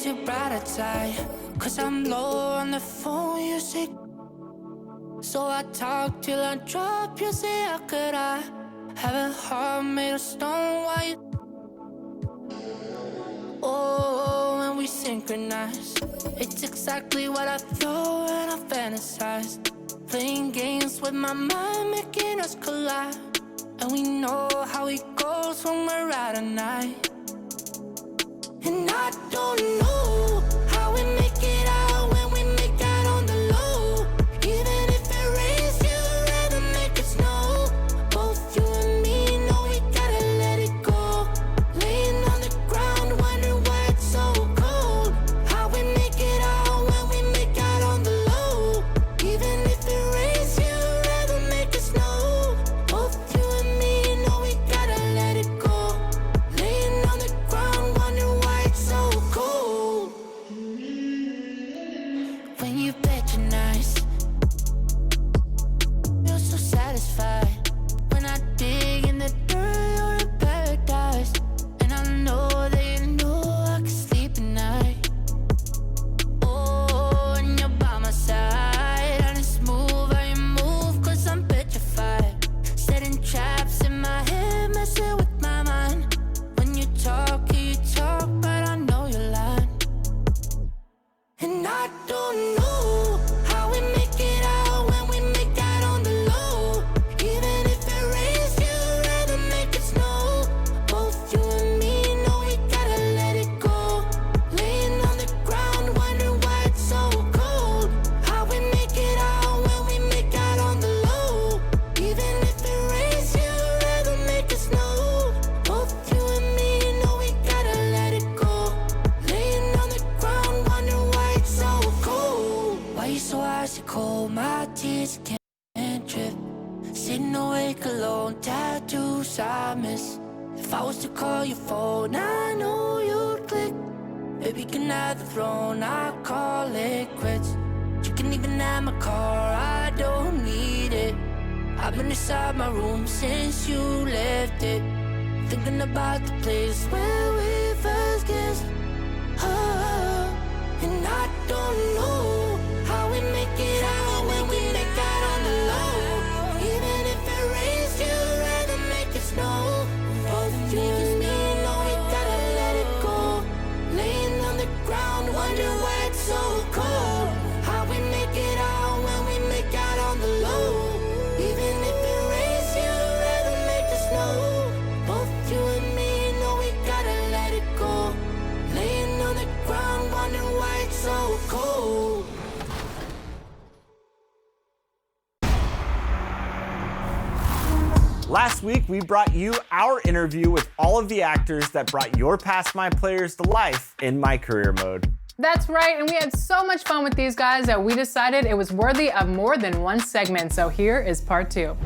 too bright outside, 'cause I'm low on the phone, you say. So I talk till I drop, you say, how could I have a heart made of stone? Why you? Oh, when we synchronize, it's exactly what I thought and I fantasize. Playing games with my mind, making us collide. And we know how it goes when we're out at night. And I don't know how we make it out when we make out on the low. Even if it rains, you'd rather make it snow. Both you and me know we gotta let it go. Laying on the ground, wondering why it's so cold. How we make it out when we make out on the low. Even if it rains, you'd rather make it snow. Both you and me know we gotta let it go. Laying on the ground, wondering why it's so cold. When you patronize, you're so satisfied. When I dig in the dirt, you're in paradise. And I know that you know I can sleep at night. Oh, and you're by my side, and it's smooth how you move, 'cause I'm petrified. Setting traps in my head, messing with my mind. When you talk, but I know you're lying. And I don't know how we make it out when we make out on the low. Even if it rains, you'd rather make it snow. Both you and me know we gotta let it go. Laying on the ground, wondering why it's so cold. How we make it out when we make out on the low. Even if it rains, you'd rather make it snow. Both you and me know we gotta let it go. Laying on the ground, wondering why it's so cold. Why you so icy cold? My tears can't drip. Sitting awake alone, tattoos I miss. If I was to call your phone, I know you'd click. Baby, can I have the throne? I call it quits. You can even have my car, I don't need it. I've been inside my room since you left it, thinking about the place where we first kissed. Oh, and I don't know how we make it out when we make out on the low. Even if it rains, you'd rather make it snow. Both you and me know we gotta let it go. Laying on the ground, wondering why it's so cold. How we make it out when we make out on the low. Even if it rains, you'd rather make it snow. Both you and me know we gotta let it go. Laying on the ground, wondering why it's so cold. Last week, we brought you our interview with all of the actors that brought your Past My Players to life in My Career Mode. That's right, and we had so much fun with these guys that we decided it was worthy of more than one segment, so here is part 2.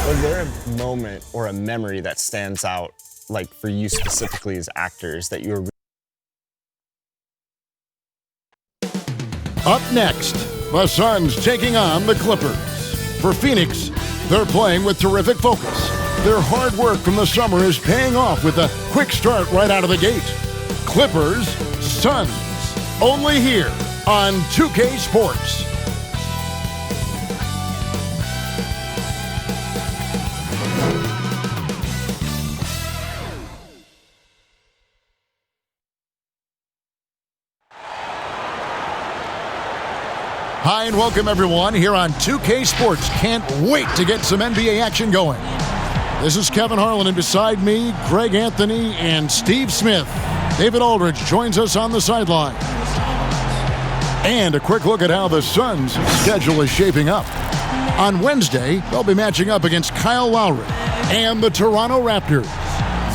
Was there a moment or a memory that stands out, like for you specifically as actors, that you were? Up next, the Suns taking on the Clippers. For Phoenix, they're playing with terrific focus. Their hard work from the summer is paying off with a quick start right out of the gate. Clippers, Suns, only here on 2K Sports. Hi and welcome everyone here on 2K Sports. Can't wait to get some NBA action going. This is Kevin Harlan, and beside me, Greg Anthony and Steve Smith. David Aldridge joins us on the sideline. And a quick look at how the Suns' schedule is shaping up. On Wednesday, they'll be matching up against Kyle Lowry and the Toronto Raptors.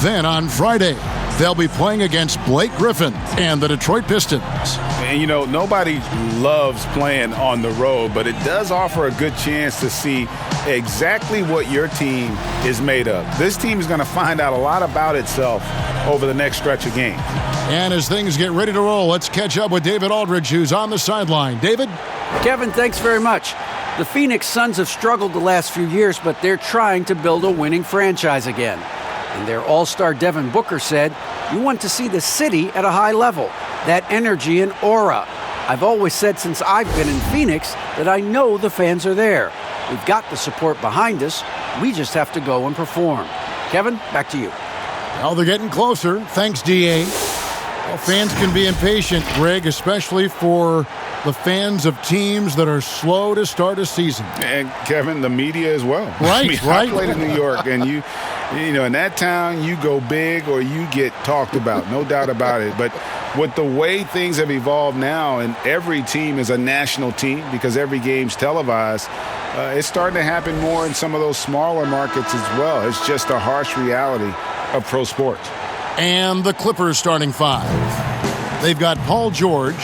Then on Friday, they'll be playing against Blake Griffin and the Detroit Pistons. And, you know, nobody loves playing on the road, but it does offer a good chance to see exactly what your team is made of. This team is going to find out a lot about itself over the next stretch of games. And as things get ready to roll, let's catch up with David Aldridge, who's on the sideline. David? Kevin, thanks very much. The Phoenix Suns have struggled the last few years, but they're trying to build a winning franchise again. And their all-star Devin Booker said, "You want to see the city at a high level, that energy and aura. I've always said since I've been in Phoenix that I know the fans are there. We've got the support behind us. We just have to go and perform." Kevin, back to you. Well, they're getting closer. Thanks, DA. Well, fans can be impatient, Greg, especially for the fans of teams that are slow to start a season. And Kevin, the media as well. Right, I played in New York, and you know, in that town, you go big or you get talked about, no doubt about it. But with the way things have evolved now, and every team is a national team because every game's televised, it's starting to happen more in some of those smaller markets as well. It's just a harsh reality of pro sports. And the Clippers starting five. They've got Paul George.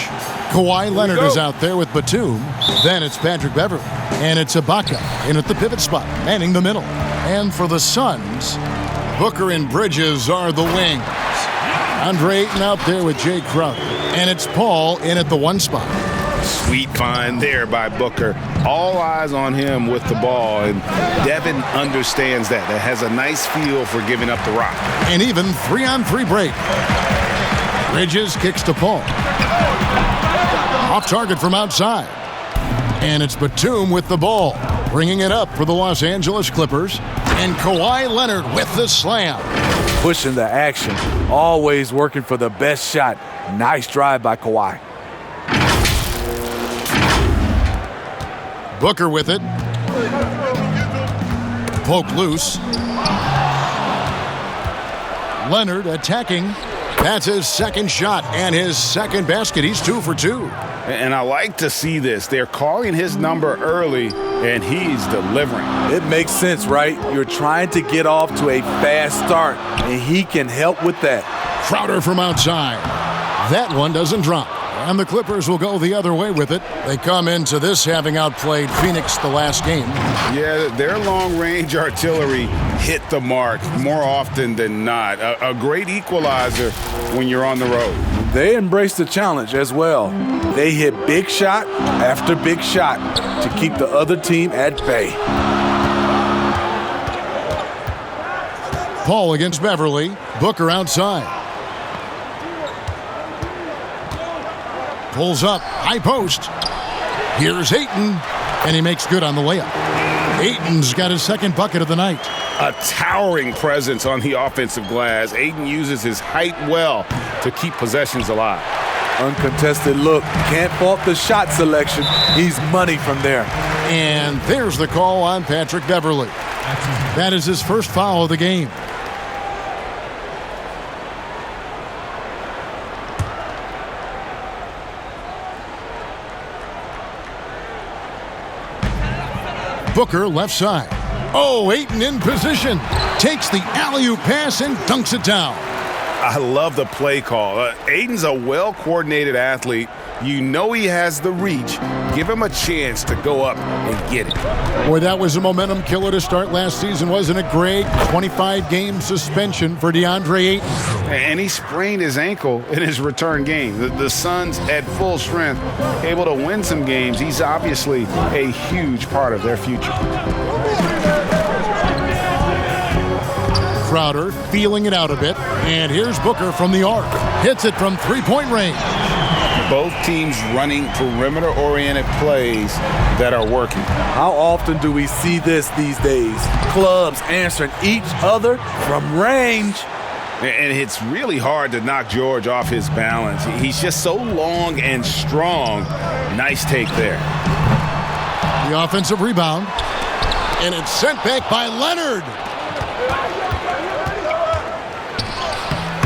Kawhi Leonard is out there with Batum. Then it's Patrick Beverley. And it's Ibaka in at the pivot spot, manning the middle. And for the Suns, Booker and Bridges are the wings. Andre Ayton out there with Jay Crowder. And it's Paul in at the one spot. Sweet find there by Booker. All eyes on him with the ball, and Devin understands that. That has a nice feel for giving up the rock. And even 3-on-3 break. Bridges kicks to Paul. Off target from outside. And it's Batum with the ball, bringing it up for the Los Angeles Clippers. And Kawhi Leonard with the slam. Pushing the action, always working for the best shot. Nice drive by Kawhi. Booker with it. Poke loose. Leonard attacking. That's his second shot and his second basket. He's 2 for 2. And I like to see this. They're calling his number early, and he's delivering. It makes sense, right? You're trying to get off to a fast start, and he can help with that. Crowder from outside. That one doesn't drop. And the Clippers will go the other way with it. They come into this having outplayed Phoenix the last game. Yeah, their long-range artillery hit the mark more often than not. A great equalizer when you're on the road. They embrace the challenge as well. They hit big shot after big shot to keep the other team at bay. Paul against Beverley. Booker outside. Pulls up, high post. Here's Ayton, and he makes good on the layup. Ayton's got his second bucket of the night. A towering presence on the offensive glass. Ayton uses his height well to keep possessions alive. Uncontested look. Can't fault the shot selection. He's money from there. And there's the call on Patrick Beverley. That is his first foul of the game. Booker left side. Oh, Ayton in position. Takes the alley-oop pass and dunks it down. I love the play call. Ayton's a well-coordinated athlete. You know he has the reach. Give him a chance to go up and get it. Boy, that was a momentum killer to start last season, wasn't it, Greg? 25-game suspension for DeAndre Ayton. And he sprained his ankle in his return game. The Suns at full strength, able to win some games. He's obviously a huge part of their future. Crowder feeling it out a bit. And here's Booker from the arc. Hits it from three-point range. Both teams running perimeter-oriented plays that are working. How often do we see this these days? Clubs answering each other from range. And it's really hard to knock George off his balance. He's just so long and strong. Nice take there. The offensive rebound. And it's sent back by Leonard.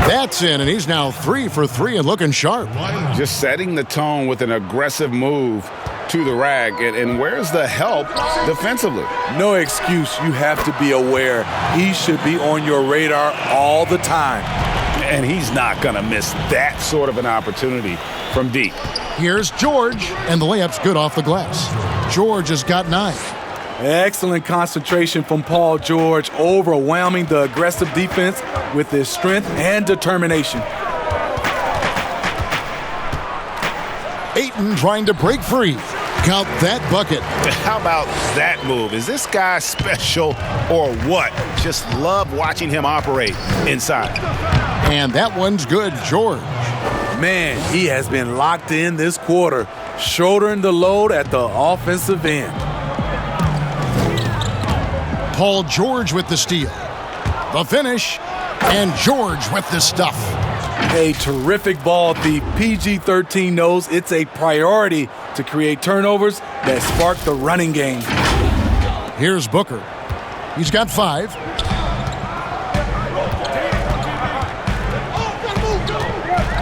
That's in, and he's now 3 for 3 and looking sharp. Just setting the tone with an aggressive move to the rack. And where's the help defensively? No excuse. You have to be aware. He should be on your radar all the time. And he's not going to miss that sort of an opportunity from deep. Here's George, and the layup's good off the glass. George has got 9. Excellent concentration from Paul George, overwhelming the aggressive defense with his strength and determination. Ayton trying to break free. Count that bucket. How about that move? Is this guy special or what? Just love watching him operate inside. And that one's good, George. Man, he has been locked in this quarter, shouldering the load at the offensive end. Paul George with the steal. The finish, and George with the stuff. A terrific ball thief. PG-13 knows it's a priority to create turnovers that spark the running game. Here's Booker. He's got 5.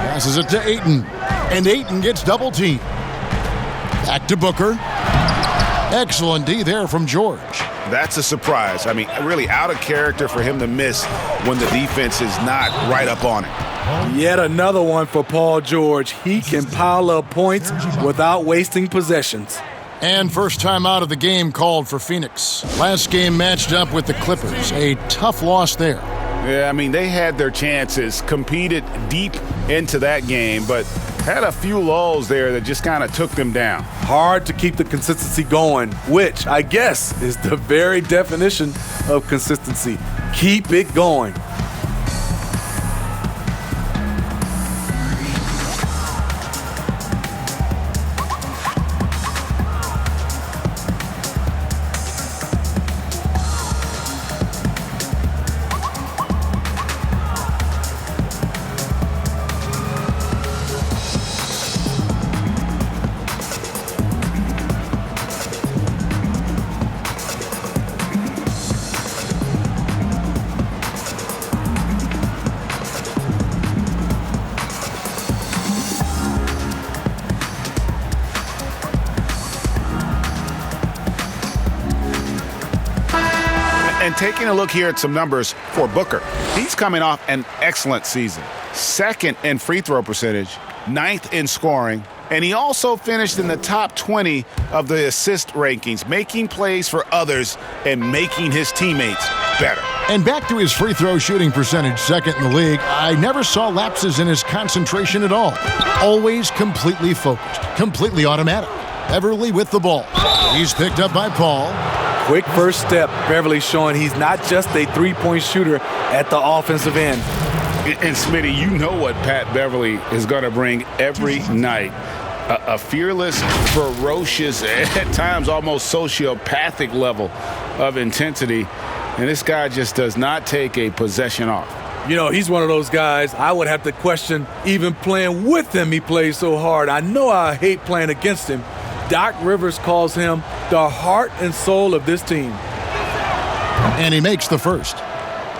Passes it to Ayton. And Ayton gets double teamed. Back to Booker. Excellent D there from George. That's a surprise. I mean, really out of character for him to miss when the defense is not right up on him. Yet another one for Paul George. He can pile up points without wasting possessions. And first time out of the game called for Phoenix. Last game matched up with the Clippers. A tough loss there. Yeah, I mean, they had their chances, competed deep into that game, but had a few lulls there that just kind of took them down. Hard to keep the consistency going, which I guess is the very definition of consistency. Keep it going. And taking a look here at some numbers for Booker, he's coming off an excellent season. 2nd in free throw percentage, 9th in scoring, and he also finished in the top 20 of the assist rankings, making plays for others and making his teammates better. And back to his free throw shooting percentage, 2nd in the league. I never saw lapses in his concentration at all. Always completely focused, completely automatic. Beverly with the ball. He's picked up by Paul. Quick first step. Beverly showing he's not just a three-point shooter at the offensive end. And Smitty, you know what Pat Beverly is going to bring every night. A fearless, ferocious, at times almost sociopathic level of intensity. And this guy just does not take a possession off. You know, he's one of those guys I would have to question even playing with him. He plays so hard. I know I hate playing against him. Doc Rivers calls him the heart and soul of this team. And he makes the first.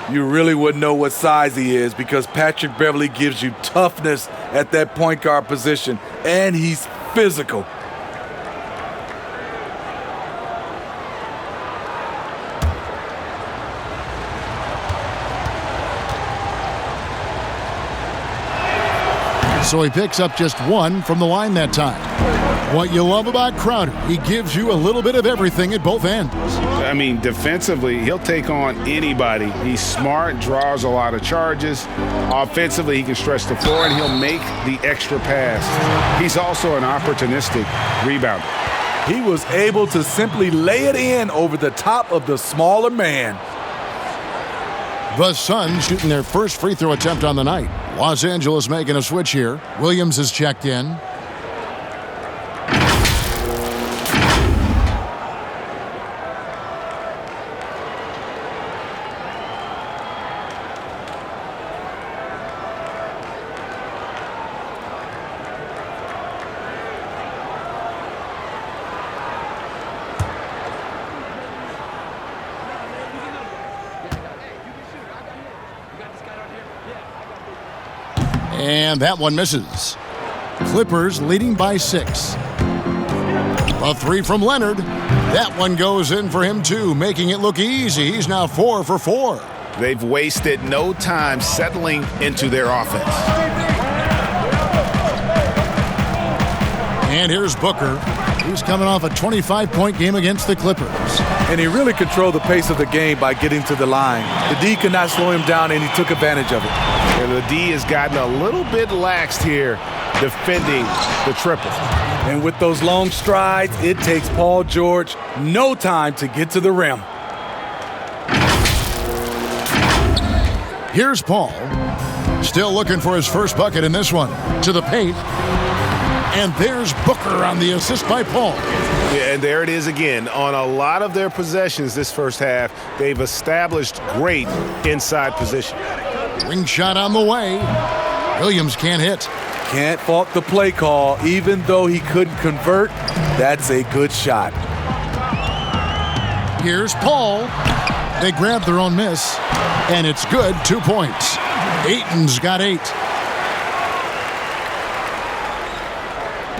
You really wouldn't know what size he is because Patrick Beverly gives you toughness at that point guard position, and he's physical. So he picks up just 1 from the line that time. What you love about Crowder, he gives you a little bit of everything at both ends. I mean, defensively, he'll take on anybody. He's smart, draws a lot of charges. Offensively, he can stretch the floor, and he'll make the extra pass. He's also an opportunistic rebounder. He was able to simply lay it in over the top of the smaller man. The Suns shooting their first free throw attempt on the night. Los Angeles making a switch here. Williams has checked in. And that one misses. Clippers leading by 6. A 3 from Leonard. That one goes in for him too, making it look easy. He's now 4 for 4. They've wasted no time settling into their offense. And here's Booker. He's coming off a 25-point game against the Clippers. And he really controlled the pace of the game by getting to the line. The D could not slow him down, and he took advantage of it. And the D has gotten a little bit laxed here defending the triple. And with those long strides, it takes Paul George no time to get to the rim. Here's Paul. Still looking for his first bucket in this one. To the paint. And there's Booker on the assist by Paul. Yeah, and there it is again. On a lot of their possessions this first half, they've established great inside position. Ring shot on the way. Williams can't hit. Can't fault the play call. Even though he couldn't convert, that's a good shot. Here's Paul. They grab their own miss, and it's good. 2 points. Ayton's got 8.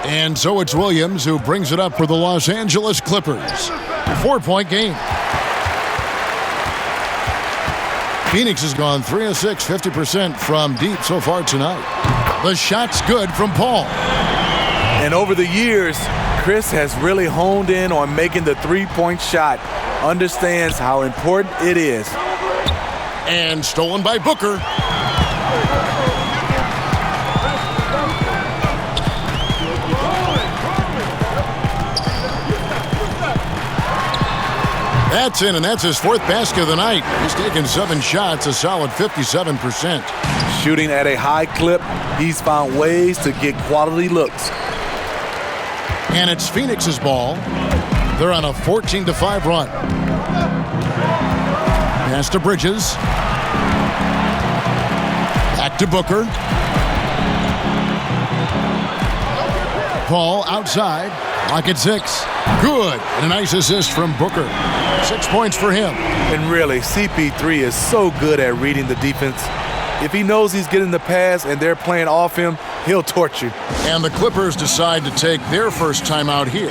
And so it's Williams who brings it up for the Los Angeles Clippers. 4-point game. Phoenix has gone 3 of 6, 50% from deep so far tonight. The shot's good from Paul. And over the years, Chris has really honed in on making the three-point shot. Understands how important it is. And stolen by Booker. That's in, and that's his 4th basket of the night. He's taken 7 shots, a solid 57%. Shooting at a high clip, he's found ways to get quality looks. And it's Phoenix's ball. They're on a 14-5 run. Pass to Bridges. Back to Booker. Paul outside. Lock at 6. Good. And a nice assist from Booker. 6 points for him. And really, CP3 is so good at reading the defense. If he knows he's getting the pass and they're playing off him, he'll torch you. And the Clippers decide to take their first time out here.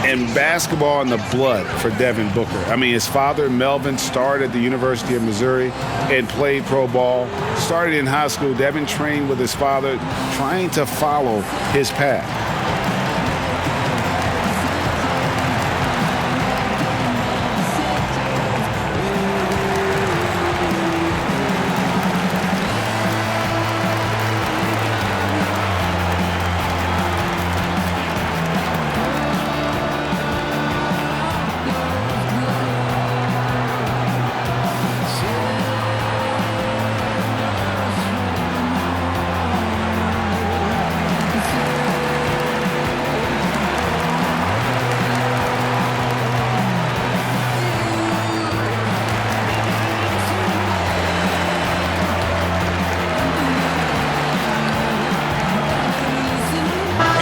And basketball in the blood for Devin Booker. I mean, his father, Melvin, started at the University of Missouri and played pro ball. Started in high school. Devin trained with his father, trying to follow his path.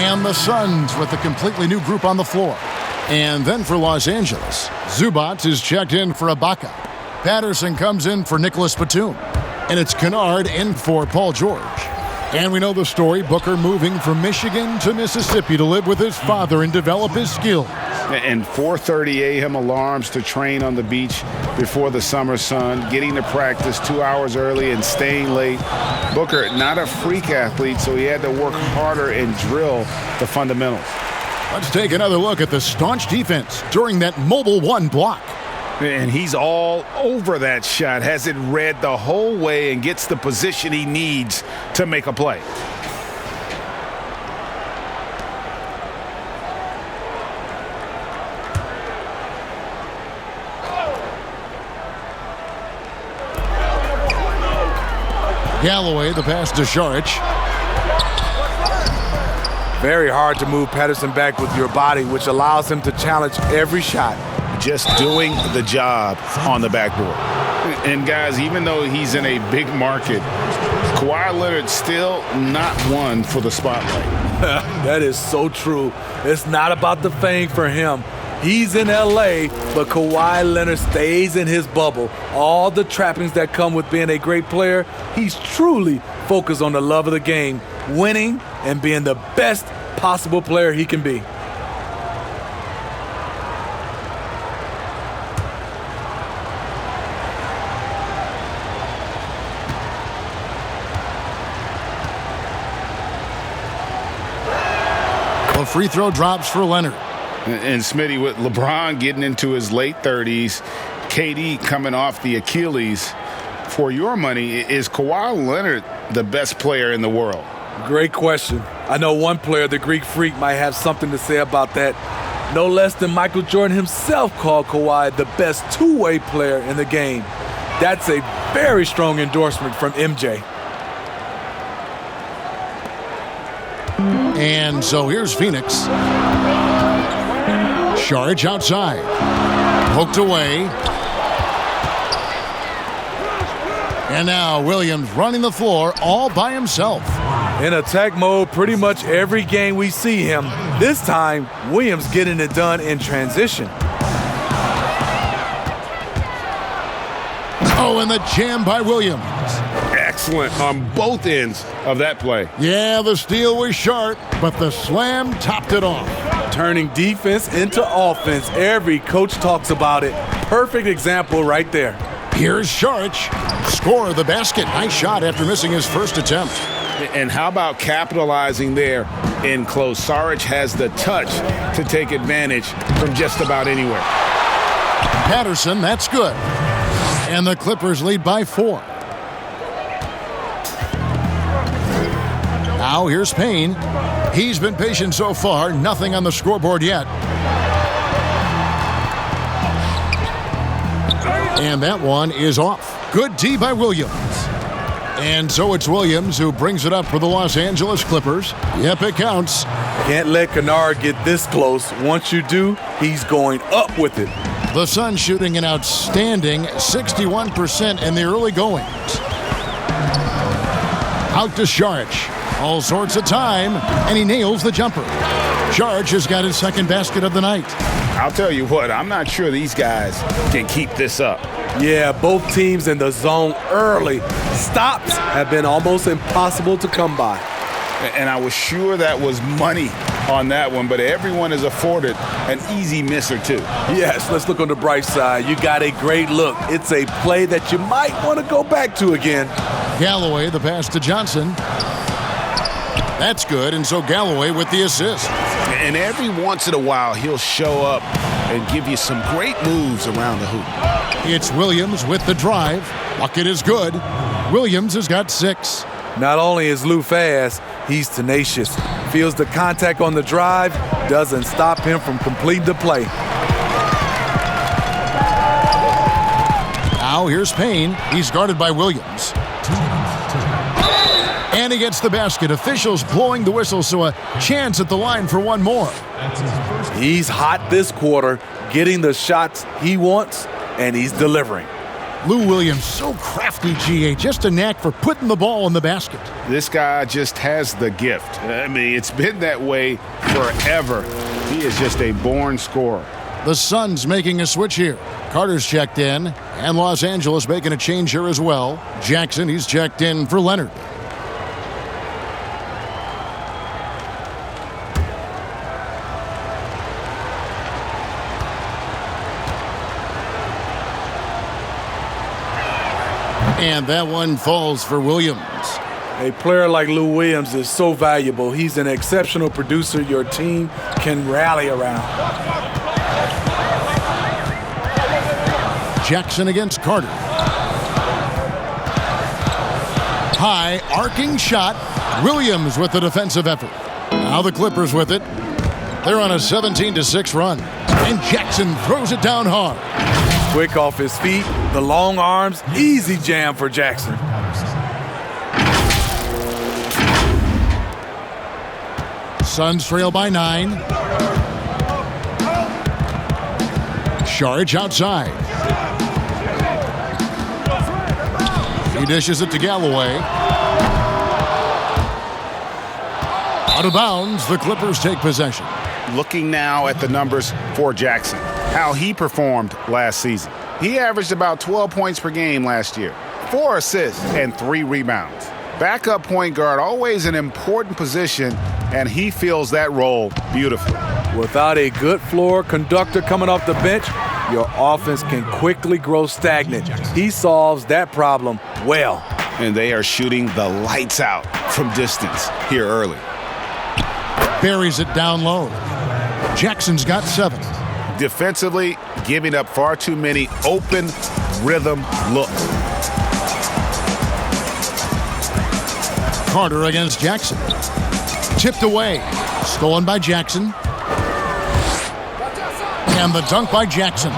And the Suns with a completely new group on the floor. And then for Los Angeles, Zubac is checked in for Ibaka. Patterson comes in for Nicholas Batum. And it's Kennard in for Paul George. And we know the story, Booker moving from Michigan to Mississippi to live with his father and develop his skills. And 4:30 a.m. alarms to train on the beach before the summer sun, getting to practice 2 hours early and staying late. Booker, not a freak athlete, so he had to work harder and drill the fundamentals. Let's take another look at the staunch defense during that mobile 1 block. And he's all over that shot, has it read the whole way and gets the position he needs to make a play. Galloway, the pass to Šarić. Very hard to move Patterson back with your body, which allows him to challenge every shot. Just doing the job on the backboard. And guys, even though he's in a big market, Kawhi Leonard's still not one for the spotlight. That is so true. It's not about the fame for him. He's in LA, but Kawhi Leonard stays in his bubble. All the trappings that come with being a great player, he's truly focused on the love of the game, winning and being the best possible player he can be. A free throw drops for Leonard. And Smitty, with LeBron getting into his late 30s, KD coming off the Achilles, for your money, is Kawhi Leonard the best player in the world? Great question. I know one player, the Greek Freak, might have something to say about that. No less than Michael Jordan himself called Kawhi the best two-way player in the game. That's a very strong endorsement from MJ. And so here's Phoenix. Charge outside. Poked away. And now Williams running the floor all by himself. In attack mode pretty much every game we see him. This time, Williams getting it done in transition. Oh, and the jam by Williams. Excellent on both ends of that play. Yeah, the steal was sharp, but the slam topped it off. Turning defense into offense. Every coach talks about it. Perfect example right there. Here's Sharch. Score the basket. Nice shot after missing his first attempt. And how about capitalizing there in close? Saric has the touch to take advantage from just about anywhere. Patterson, that's good. And the Clippers lead by 4. Now here's Payne. He's been patient so far. Nothing on the scoreboard yet. And that one is off. Good D by Williams. And so it's Williams who brings it up for the Los Angeles Clippers. Yep, it counts. Can't let Kennard get this close. Once you do, he's going up with it. The Suns shooting an outstanding 61% in the early goings. Out to Saric. All sorts of time, and he nails the jumper. Saric has got his second basket of the night. I'll tell you what, I'm not sure these guys can keep this up. Yeah, both teams in the zone early. Stops have been almost impossible to come by. And I was sure that was money on that one, but everyone is afforded an easy miss or two. Yes, let's look on the bright side. You got a great look. It's a play that you might want to go back to again. Galloway, the pass to Johnson. That's good, and so Galloway with the assist. And every once in a while, he'll show up and give you some great moves around the hoop. It's Williams with the drive. Bucket is good. Williams has got 6. Not only is Lou fast, he's tenacious. Feels the contact on the drive, doesn't stop him from completing the play. Now here's Payne. He's guarded by Williams. And he gets the basket. Officials blowing the whistle, so a chance at the line for one more. He's hot this quarter, getting the shots he wants, and he's delivering. Lou Williams, so crafty, GA, just a knack for putting the ball in the basket. This guy just has the gift. I mean, it's been that way forever. He is just a born scorer. The Suns making a switch here. Carter's checked in, and Los Angeles making a change here as well. Jackson, he's checked in for Leonard. And that one falls for Williams. A player like Lou Williams is so valuable. He's an exceptional producer your team can rally around. Jackson against Carter. High arcing shot. Williams with the defensive effort. Now the Clippers with it. They're on a 17-6 run. And Jackson throws it down hard. Quick off his feet, the long arms, easy jam for Jackson. Suns trail by 9. Saric outside. He dishes it to Galloway. Out of bounds, the Clippers take possession. Looking now at the numbers for Jackson, how he performed last season. He averaged about 12 points per game last year, 4 assists and 3 rebounds. Backup point guard, always an important position, and he fills that role beautifully. Without a good floor conductor coming off the bench, your offense can quickly grow stagnant. He solves that problem well. And they are shooting the lights out from distance here early. Buries it down low. Jackson's got 7. Defensively, giving up far too many open rhythm looks. Carter against Jackson. Tipped away. Stolen by Jackson. And the dunk by Jackson.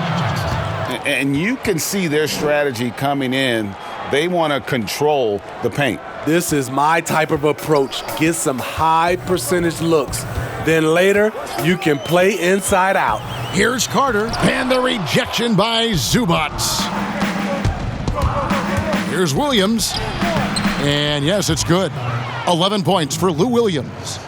And you can see their strategy coming in. They want to control the paint. This is my type of approach. Get some high percentage looks. Then later, you can play inside out. Here's Carter, and the rejection by Zubac. Here's Williams, and yes, it's good. 11 points for Lou Williams.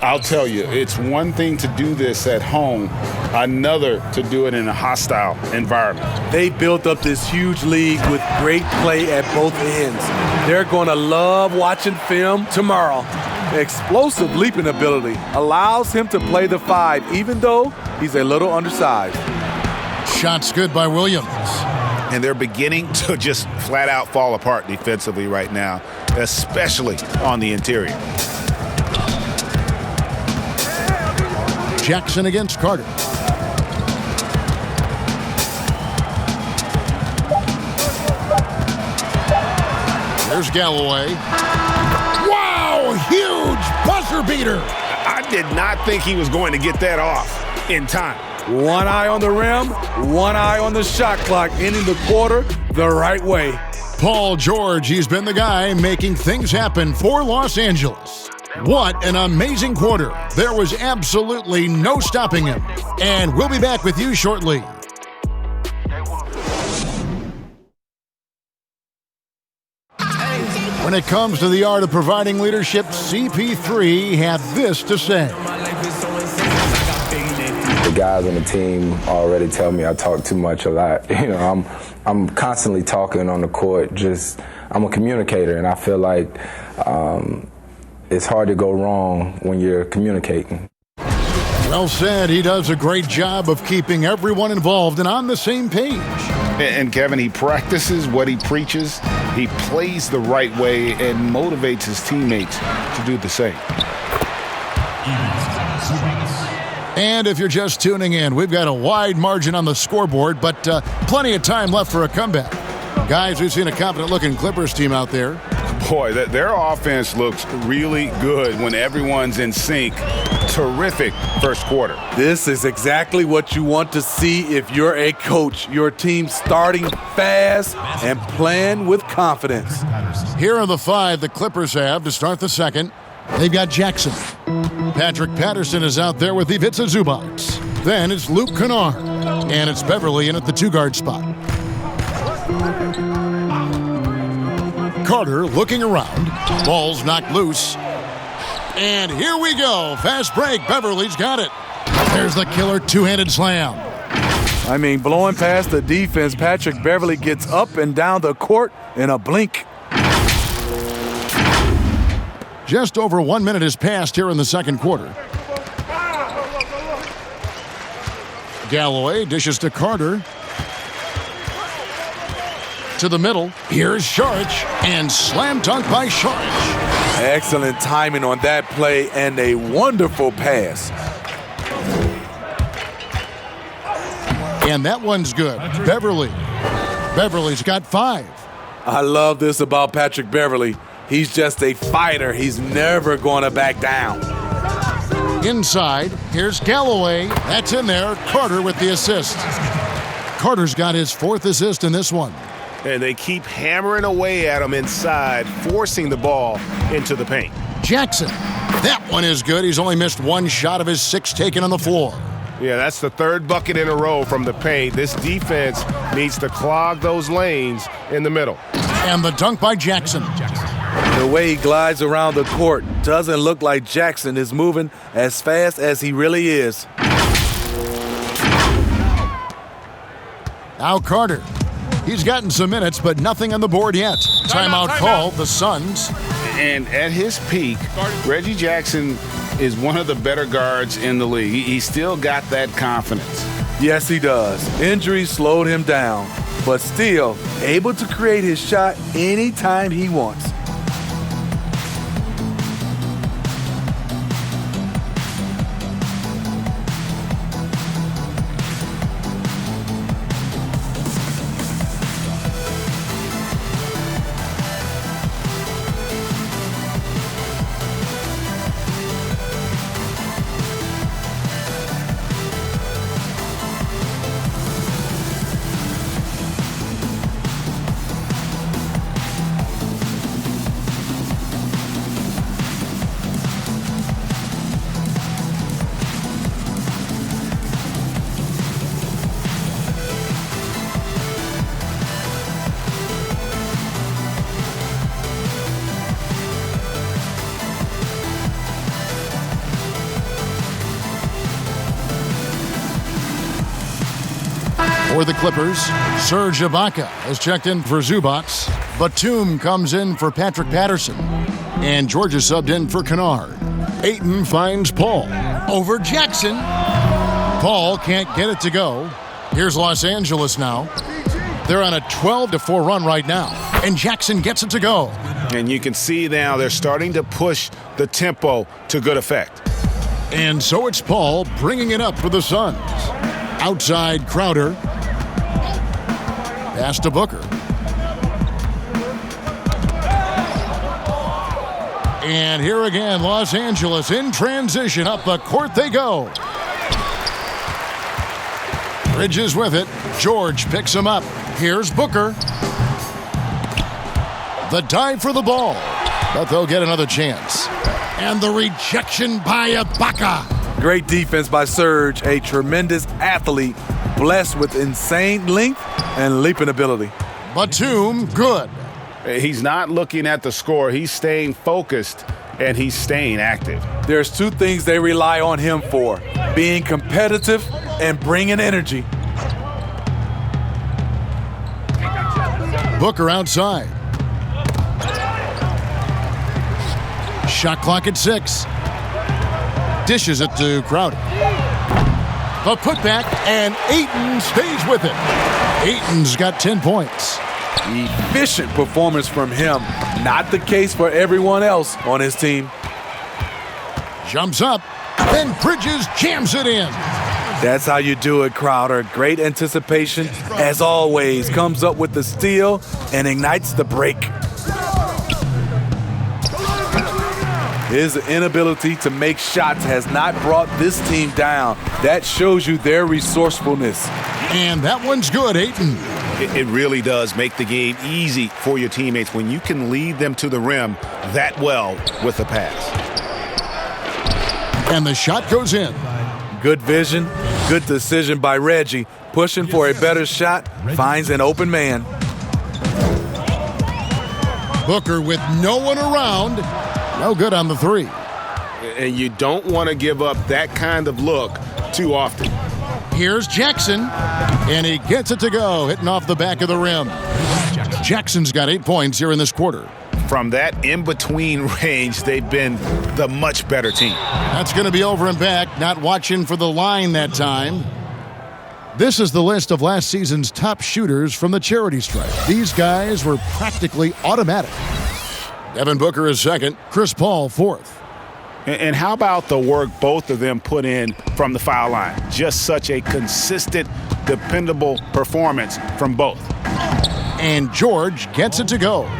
I'll tell you, it's one thing to do this at home, another to do it in a hostile environment. They built up this huge league with great play at both ends. They're going to love watching film tomorrow. Explosive leaping ability allows him to play the 5, even though he's a little undersized. Shots good by Williams. And they're beginning to just flat out fall apart defensively right now, especially on the interior. Jackson against Carter. There's Galloway. Wow, huge buzzer beater. I did not think he was going to get that off in time. One eye on the rim, one eye on the shot clock, ending the quarter the right way. Paul George, he's been the guy making things happen for Los Angeles. What an amazing quarter. There was absolutely no stopping him. And we'll be back with you shortly. When it comes to the art of providing leadership, CP3 had this to say. The guys on the team already tell me I talk too much a lot. You know, I'm constantly talking on the court. I'm a communicator, and I feel like it's hard to go wrong when you're communicating. Well said. He does a great job of keeping everyone involved and on the same page. And Kevin, he practices what he preaches. He plays the right way and motivates his teammates to do the same. And if you're just tuning in, we've got a wide margin on the scoreboard, but plenty of time left for a comeback. Guys, we've seen a confident-looking Clippers team out there. Boy, their offense looks really good when everyone's in sync. Terrific first quarter. This is exactly what you want to see if you're a coach. Your team starting fast and playing with confidence. Here are the 5 the Clippers have to start the second. They've got Jackson. Patrick Patterson is out there with Ivica Zubac. Then it's Luke Kennard. And it's Beverly in at the 2-guard spot. Carter looking around. Ball's knocked loose. And here we go. Fast break. Beverly's got it. There's the killer two-handed slam. I mean, blowing past the defense, Patrick Beverly gets up and down the court in a blink. Just over 1 minute has passed here in the second quarter. Galloway dishes to Carter. To the middle. Here's Saric, and slam dunk by Saric. Excellent timing on that play and a wonderful pass. And that one's good. Beverly's got 5. I love this about Patrick Beverly. He's just a fighter. He's never going to back down. Inside, here's Galloway. That's in there. Carter with the assist. Carter's got his 4th assist in this one. And they keep hammering away at him inside, forcing the ball into the paint. Jackson. That one is good. He's only missed 1 shot of his 6 taken on the floor. Yeah, that's the 3rd bucket in a row from the paint. This defense needs to clog those lanes in the middle. And the dunk by Jackson. The way he glides around the court doesn't look like Jackson is moving as fast as he really is. Now Carter. He's gotten some minutes, but nothing on the board yet. Timeout called, the Suns. And at his peak, Reggie Jackson is one of the better guards in the league. He's still got that confidence. Yes, he does. Injuries slowed him down, but still able to create his shot anytime he wants. for the Clippers. Serge Ibaka has checked in for Zubats. Batum comes in for Patrick Patterson. And Georgia subbed in for Kennard. Ayton finds Paul over Jackson. Paul can't get it to go. Here's Los Angeles now. They're on a 12-4 run right now. And Jackson gets it to go. And you can see now they're starting to push the tempo to good effect. And so it's Paul bringing it up for the Suns. Outside Crowder. Pass to Booker. And here again, Los Angeles in transition. Up the court they go. Bridges with it. George picks him up. Here's Booker. The dive for the ball. But they'll get another chance. And the rejection by Ibaka. Great defense by Serge, a tremendous athlete, blessed with insane length and leaping ability. Batum, good. He's not looking at the score. He's staying focused, and he's staying active. There's two things they rely on him for: being competitive and bringing energy. Booker outside. Shot clock at 6. Dishes it to Crowder. The putback, and Ayton stays with it. Ayton's got 10 points. Efficient performance from him. Not the case for everyone else on his team. Jumps up, then Bridges jams it in. That's how you do it, Crowder. Great anticipation, as always. Comes up with the steal and ignites the break. His inability to make shots has not brought this team down. That shows you their resourcefulness. And that one's good, Ayton. It really does make the game easy for your teammates when you can lead them to the rim that well with a pass. And the shot goes in. Good vision, good decision by Reggie. Pushing for a better shot, finds an open man. Booker with no one around. No good on the 3. And you don't want to give up that kind of look too often. Here's Jackson, and he gets it to go, hitting off the back of the rim. Jackson's got 8 points here in this quarter. From that in-between range, they've been the much better team. That's going to be over and back, not watching for the line that time. This is the list of last season's top shooters from the charity stripe. These guys were practically automatic. Devin Booker is second, Chris Paul fourth. And how about the work both of them put in from the foul line? Just such a consistent, dependable performance from both. And George gets it to go.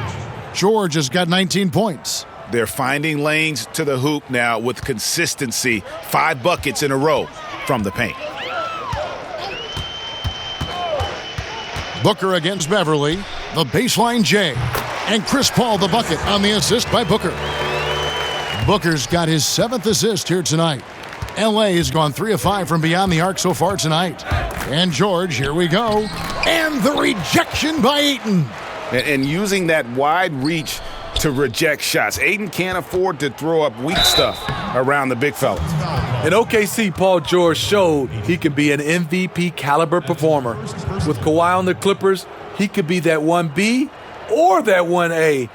George has got 19 points. They're finding lanes to the hoop now with consistency. 5 buckets in a row from the paint. Booker against Beverly. The baseline J. And Chris Paul the bucket on the assist by Booker. Booker's got his 7th assist here tonight. LA has gone 3 of 5 from beyond the arc so far tonight. And George, here we go. And the rejection by Ayton. And using that wide reach to reject shots. Ayton can't afford to throw up weak stuff around the big fellas. In OKC, Paul George showed he can be an MVP caliber performer. With Kawhi on the Clippers, he could be that 1B or that 1A.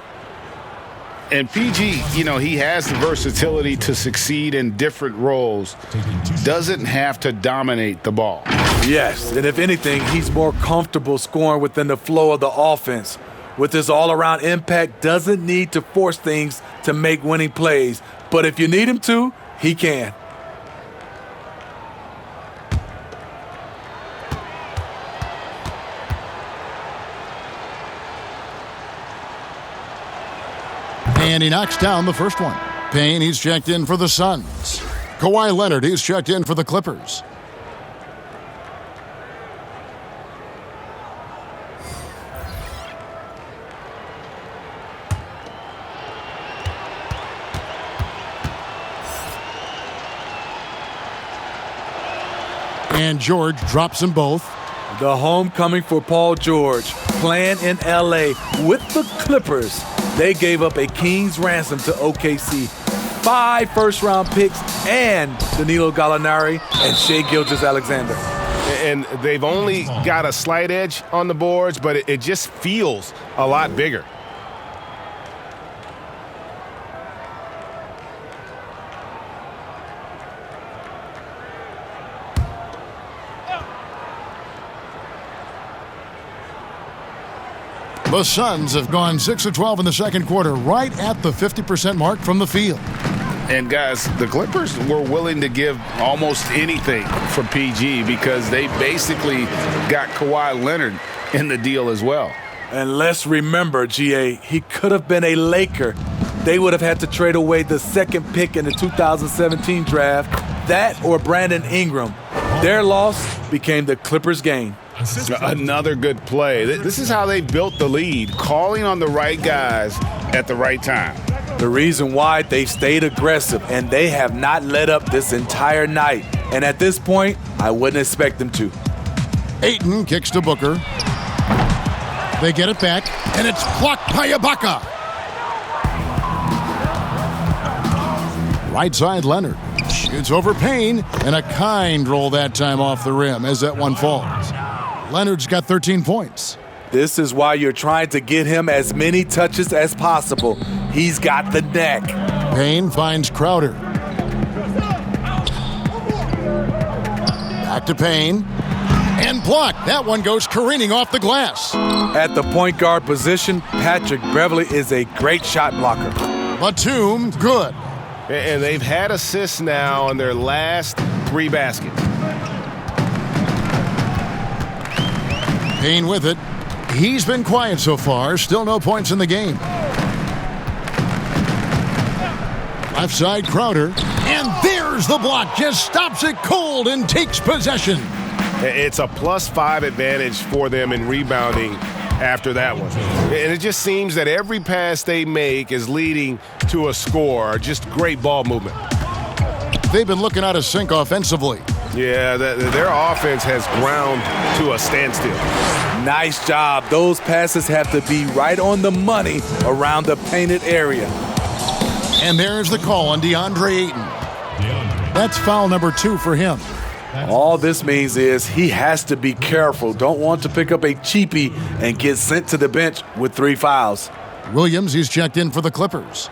And PG, he has the versatility to succeed in different roles. Doesn't have to dominate the ball. Yes, and if anything, he's more comfortable scoring within the flow of the offense. With his all-around impact, doesn't need to force things to make winning plays. But if you need him to, he can. And he knocks down the first one. Payne, he's checked in for the Suns. Kawhi Leonard, he's checked in for the Clippers. And George drops them both. The homecoming for Paul George, playing in LA with the Clippers. They gave up a king's ransom to OKC. 5 first-round picks and Danilo Gallinari and Shai Gilgeous-Alexander. And they've only got a slight edge on the boards, but it just feels a lot bigger. The Suns have gone 6 of 12 in the second quarter, right at the 50% mark from the field. And guys, the Clippers were willing to give almost anything for PG because they basically got Kawhi Leonard in the deal as well. And let's remember, GA, he could have been a Laker. They would have had to trade away the second pick in the 2017 draft, that or Brandon Ingram. Their loss became the Clippers' gain. Another good play. This is how they built the lead, calling on the right guys at the right time. The reason why they've stayed aggressive, and they have not let up this entire night. And at this point, I wouldn't expect them to. Ayton kicks to Booker. They get it back, and it's blocked by Ibaka. Right side, Leonard shoots over Payne, and a kind roll that time off the rim as that one falls. Leonard's got 13 points. This is why you're trying to get him as many touches as possible. He's got the neck. Payne finds Crowder. Back to Payne. And blocked. That one goes careening off the glass. At the point guard position, Patrick Beverley is a great shot blocker. Batum, good. And they've had assists now in their last 3 baskets. Payne with it. He's been quiet so far. Still no points in the game. Left side, Crowder. And there's the block. Just stops it cold and takes possession. It's a +5 advantage for them in rebounding after that one. And it just seems that every pass they make is leading to a score. Just great ball movement. They've been looking out of sync offensively. Yeah, their offense has ground to a standstill. Nice job. Those passes have to be right on the money around the painted area. And there's the call on DeAndre Ayton. That's foul number 2 for him. All this means is he has to be careful. Don't want to pick up a cheapie and get sent to the bench with 3 fouls. Williams, he's checked in for the Clippers.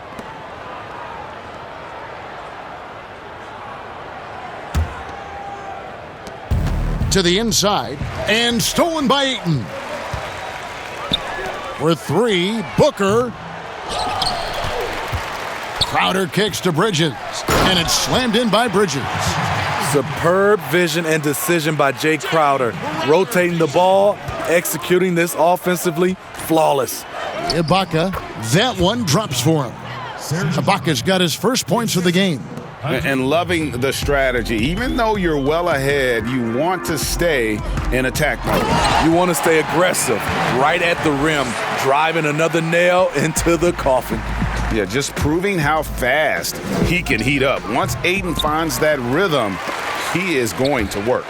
To the inside, and stolen by Ayton. For 3, Booker. Crowder kicks to Bridges, and it's slammed in by Bridges. Superb vision and decision by Jay Crowder. Rotating the ball, executing this offensively, flawless. Ibaka, that one drops for him. Ibaka's got his first points of the game. And loving the strategy. Even though you're well ahead, you want to stay in attack mode. You want to stay aggressive, right at the rim, driving another nail into the coffin. Yeah, just proving how fast he can heat up. Once Ayton finds that rhythm, he is going to work.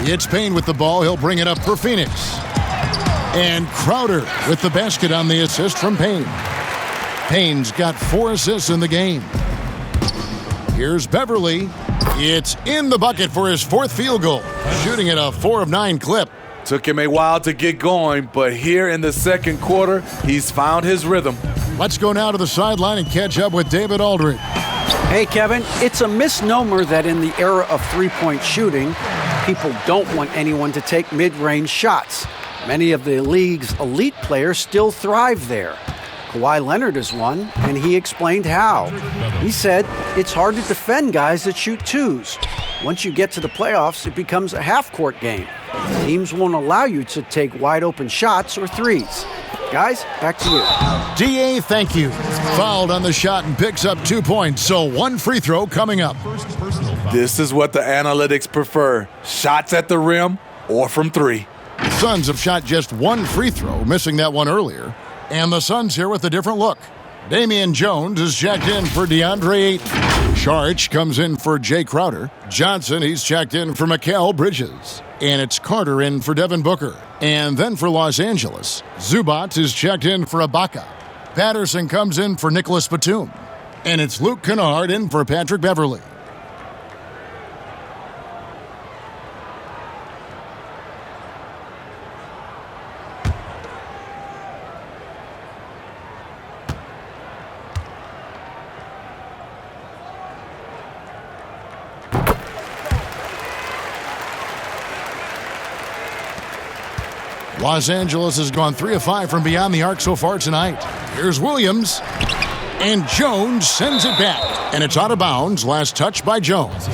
It's Payne with the ball. He'll bring it up for Phoenix. And Crowder with the basket on the assist from Payne. Payne's got 4 assists in the game. Here's Beverley. It's in the bucket for his 4th field goal, shooting at a 4 of 9 clip. Took him a while to get going, but here in the second quarter, he's found his rhythm. Let's go now to the sideline and catch up with David Aldridge. Hey, Kevin, it's a misnomer that in the era of three-point shooting, people don't want anyone to take mid-range shots. Many of the league's elite players still thrive there. Kawhi Leonard is one, and he explained how. He said, it's hard to defend guys that shoot twos. Once you get to the playoffs, it becomes a half-court game. Teams won't allow you to take wide-open shots or threes. Guys, back to you. DA, thank you. Fouled on the shot and picks up 2 points, so 1 free throw coming up. This is what the analytics prefer. Shots at the rim or from 3. Suns have shot just 1 free throw, missing that one earlier. And the Suns here with a different look. Damian Jones is checked in for DeAndre Ayton. Sharch comes in for Jay Crowder. Johnson, he's checked in for Mikal Bridges. And it's Carter in for Devin Booker. And then for Los Angeles, Zubac is checked in for Ibaka. Patterson comes in for Nicholas Batum. And it's Luke Kennard in for Patrick Beverley. Los Angeles has gone 3 of 5 from beyond the arc so far tonight. Here's Williams. And Jones sends it back. And it's out of bounds. Last touch by Jones.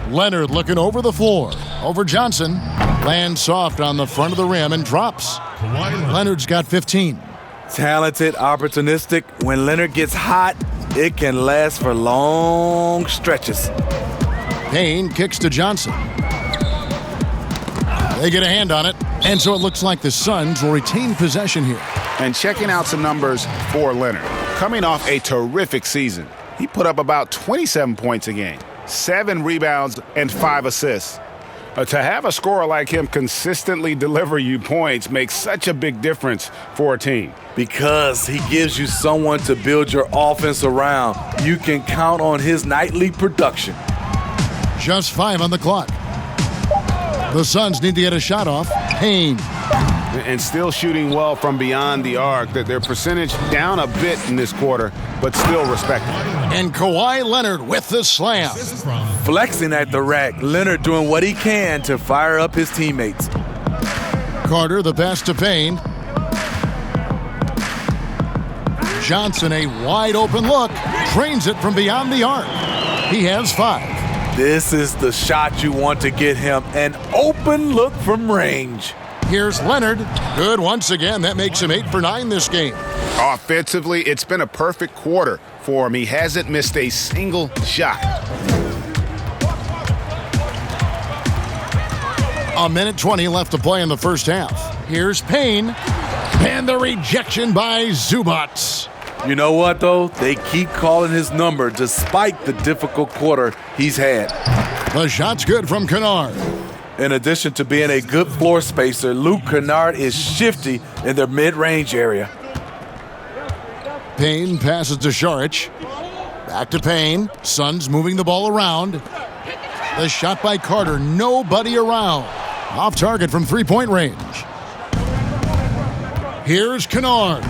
Leonard looking over the floor. Over Johnson. Lands soft on the front of the rim and drops. Leonard's got 15. Talented, opportunistic. When Leonard gets hot, it can last for long stretches. Payne kicks to Johnson. They get a hand on it, and so it looks like the Suns will retain possession here. And checking out some numbers for Leonard. Coming off a terrific season, he put up about 27 points a game, 7 rebounds, and 5 assists. To have a scorer like him consistently deliver you points makes such a big difference for a team. Because he gives you someone to build your offense around. You can count on his nightly production. Just 5 on the clock. The Suns need to get a shot off. Payne. And still shooting well from beyond the arc. Their percentage down a bit in this quarter, but still respectable. And Kawhi Leonard with the slam. Flexing at the rack. Leonard doing what he can to fire up his teammates. Carter, the pass to Payne. Johnson, a wide open look. Drains it from beyond the arc. He has 5. This is the shot you want to get him. An open look from range. Here's Leonard. Good once again. That makes him 8 for 9 this game. Offensively, it's been a perfect quarter for him. He hasn't missed a single shot. A minute 20 left to play in the first half. Here's Payne. And the rejection by Zubac. You know what, though? They keep calling his number despite the difficult quarter he's had. The shot's good from Kennard. In addition to being a good floor spacer, Luke Kennard is shifty in their mid-range area. Payne passes to Saric. Back to Payne. Suns moving the ball around. The shot by Carter. Nobody around. Off target from three-point range. Here's Kennard.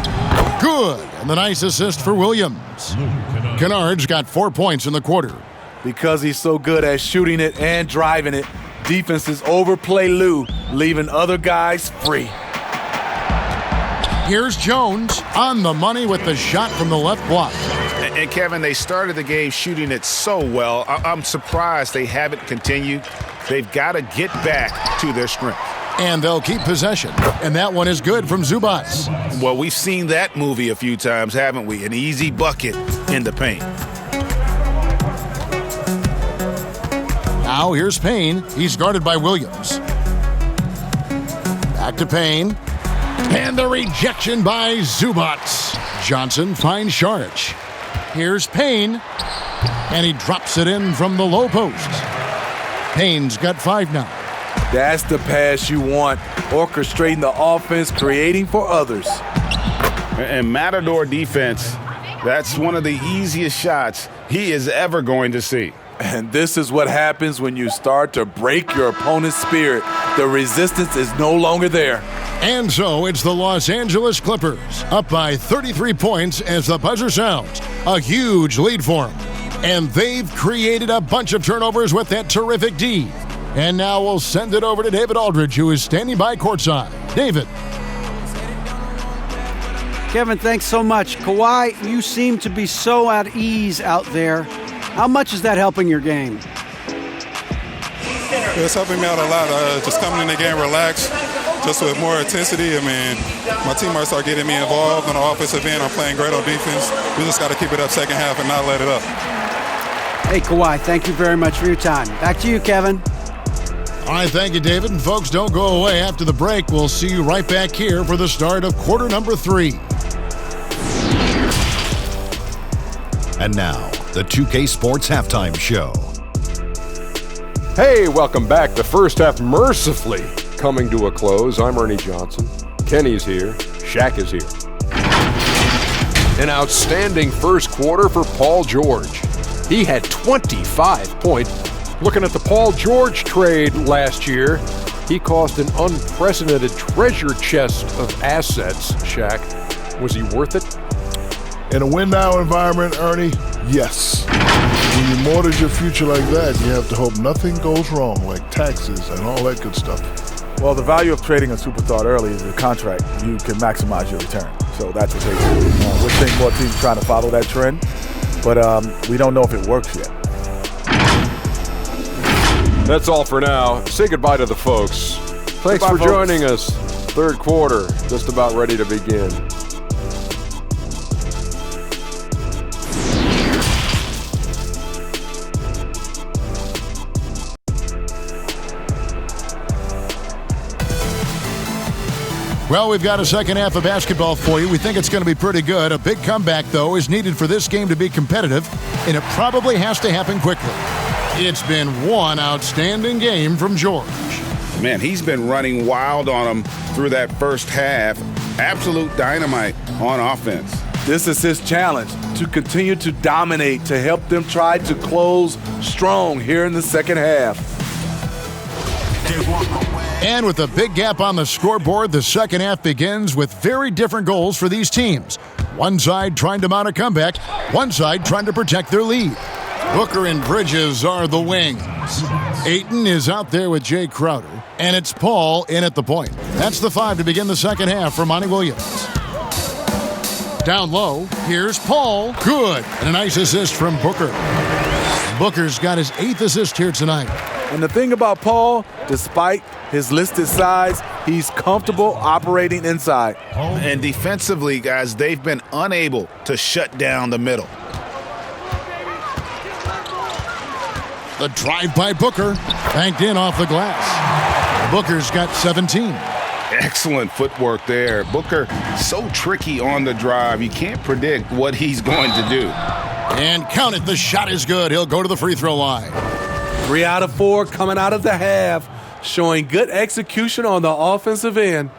Good. And the nice assist for Williams. Kennard's got 4 points in the quarter. Because he's so good at shooting it and driving it, defenses overplay Lou, leaving other guys free. Here's Jones on the money with the shot from the left block. And Kevin, they started the game shooting it so well. I'm surprised they haven't continued. They've got to get back to their strength. And they'll keep possession. And that one is good from Zubac. Well, we've seen that movie a few times, haven't we? An easy bucket in the paint. Now here's Payne. He's guarded by Williams. Back to Payne. And the rejection by Zubac. Johnson finds Saric. Here's Payne. And he drops it in from the low post. Payne's got 5 now. That's the pass you want. Orchestrating the offense, creating for others. And Matador defense, that's one of the easiest shots he is ever going to see. And this is what happens when you start to break your opponent's spirit. The resistance is no longer there. And so it's the Los Angeles Clippers up by 33 points as the buzzer sounds. A huge lead for them. And they've created a bunch of turnovers with that terrific D. And now we'll send it over to David Aldridge, who is standing by courtside. David. Kevin, thanks so much. Kawhi, you seem to be so at ease out there. How much is that helping your game? It's helping me out a lot. Just coming in the game relaxed, just with more intensity. I mean, my teammates start getting me involved on the offensive end. I'm playing great on defense. We just got to keep it up second half and not let it up. Hey, Kawhi, thank you very much for your time. Back to you, Kevin. All right, thank you, David. And folks, don't go away. After the break, we'll see you right back here for the start of quarter number 3. And now, the 2K Sports Halftime Show. Hey, welcome back. The first half mercifully coming to a close. I'm Ernie Johnson. Kenny's here. Shaq is here. An outstanding first quarter for Paul George. He had 25 points. Looking at the Paul George trade last year, He caused an unprecedented treasure chest of assets, Shaq. Was he worth it? In a win-now environment, Ernie, yes. When you mortgage your future like that, you have to hope nothing goes wrong, like taxes and all that good stuff. Well, the value of trading a superstar early is a contract. You can maximize your return. So that's what they do. We're seeing more teams trying to follow that trend, but we don't know if it works yet. That's all for now. Say goodbye to the folks. Thanks for joining us. Third quarter, just about ready to begin. Well, we've got a second half of basketball for you. We think it's going to be pretty good. A big comeback, though, is needed for this game to be competitive, and it probably has to happen quickly. It's been one outstanding game from George. Man, he's been running wild on them through that first half. Absolute dynamite on offense. This is his challenge, to continue to dominate, to help them try to close strong here in the second half. And with a big gap on the scoreboard, the second half begins with very different goals for these teams. One side trying to mount a comeback, one side trying to protect their lead. Booker and Bridges are the wings. Ayton is out there with Jay Crowder, and it's Paul in at the point. That's the 5 to begin the second half for Monty Williams. Down low, here's Paul. Good. And a nice assist from Booker. Booker's got his 8th assist here tonight. And the thing about Paul, despite his listed size, he's comfortable operating inside. And defensively, guys, they've been unable to shut down the middle. The drive by Booker, banked in off the glass. Booker's got 17. Excellent footwork there. Booker, so tricky on the drive. You can't predict what he's going to do. And count it, the shot is good. He'll go to the free throw line. 3 out of 4 coming out of the half, showing good execution on the offensive end.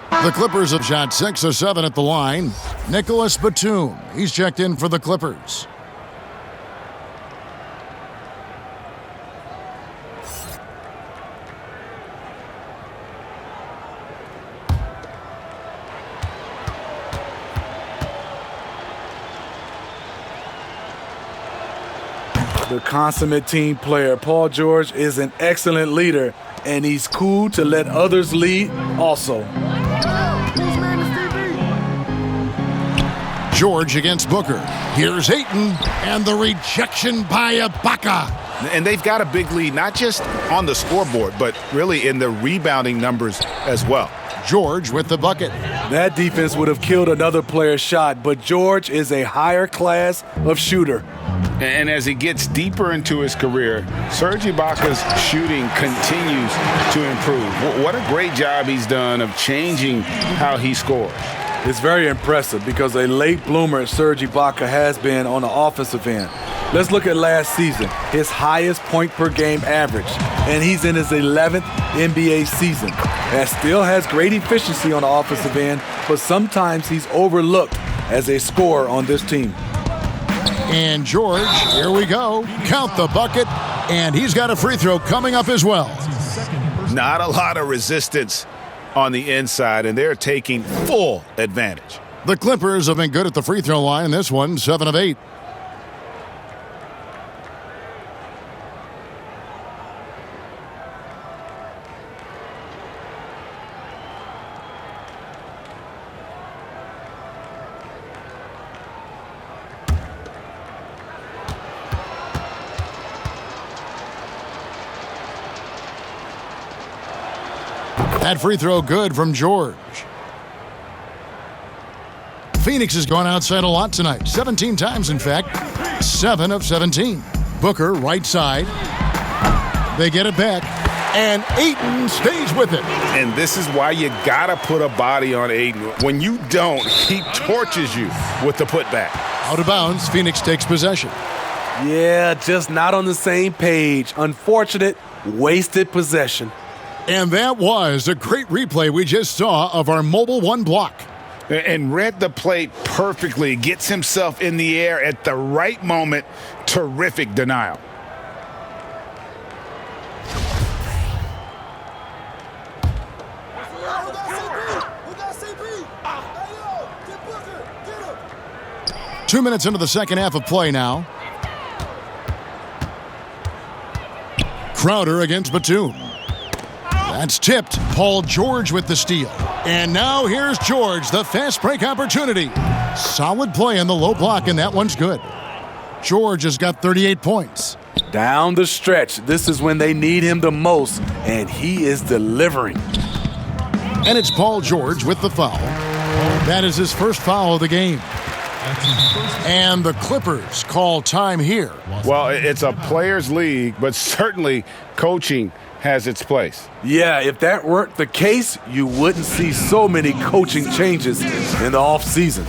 The Clippers have shot 6 of 7 at the line. Nicholas Batum, he's checked in for the Clippers. The consummate team player, Paul George, is an excellent leader, and he's cool to let others lead also. George against Booker. Here's Ayton, and the rejection by Ibaka. And they've got a big lead, not just on the scoreboard, but really in the rebounding numbers as well. George with the bucket. That defense would have killed another player's shot, but George is a higher class of shooter. And as he gets deeper into his career, Serge Ibaka's shooting continues to improve. What a great job he's done of changing how he scores. It's very impressive because a late bloomer Serge Ibaka has been on the offensive end. Let's look at last season, his highest point per game average, and he's in his 11th NBA season. And still has great efficiency on the offensive end, but sometimes he's overlooked as a scorer on this team. And George, here we go. Count the bucket, and he's got a free throw coming up as well. Not a lot of resistance on the inside, and they're taking full advantage. The Clippers have been good at the free throw line in this one, 7 of 8. That free throw good from George. Phoenix has gone outside a lot tonight. 17 times, in fact. 7 of 17. Booker, right side. They get it back. And Ayton stays with it. And this is why you got to put a body on Ayton. When you don't, he torches you with the putback. Out of bounds, Phoenix takes possession. Yeah, just not on the same page. Unfortunate, wasted possession. And that was a great replay we just saw of our Mobile One block. and read the play perfectly. Gets himself in the air at the right moment. Terrific denial. Two minutes into the second half of play now. Crowder against Batum. That's tipped. Paul George with the steal. And now here's George, the fast break opportunity. Solid play in the low block, and that one's good. George has got 38 points. Down the stretch, this is when they need him the most, and he is delivering. And it's Paul George with the foul. That is his first foul of the game. And the Clippers call time here. Well, it's a players' league, but certainly coaching has its place. Yeah, if that weren't the case, you wouldn't see so many coaching changes in the offseason.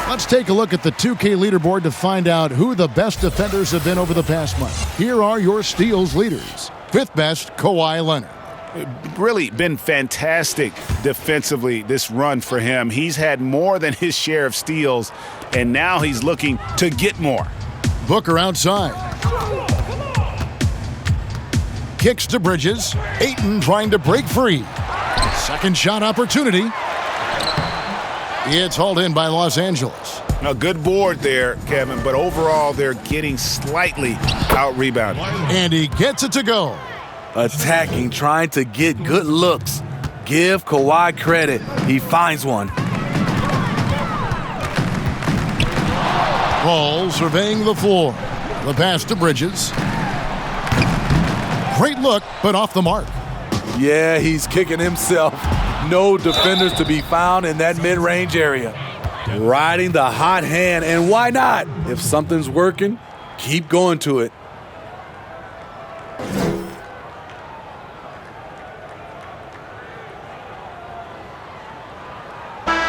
Let's take a look at the 2K leaderboard to find out who the best defenders have been over the past month. Here are your steals leaders. Fifth best, Kawhi Leonard. Really been fantastic defensively this run for him. He's had more than his share of steals, and now he's looking to get more. Booker outside. Kicks to Bridges. Ayton trying to break free. Second shot opportunity. It's hauled in by Los Angeles. A good board there, Kevin, but overall they're getting slightly out-rebounded. And he gets it to go. Attacking, trying to get good looks. Give Kawhi credit. He finds one. Paul surveying the floor. The pass to Bridges. Great look, but off the mark. Yeah, he's kicking himself. No defenders to be found in that mid-range area. Riding the hot hand, and why not? If something's working, keep going to it.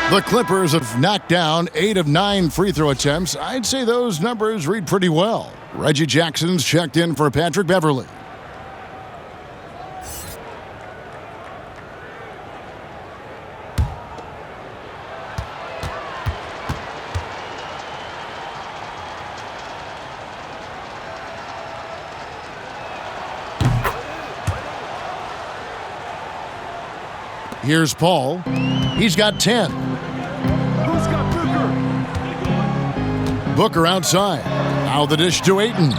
The Clippers have knocked down 8 of 9 free throw attempts. I'd say those numbers read pretty well. Reggie Jackson's checked in for Patrick Beverley. Here's Paul. He's got 10. Booker outside. Now the dish to Ayton.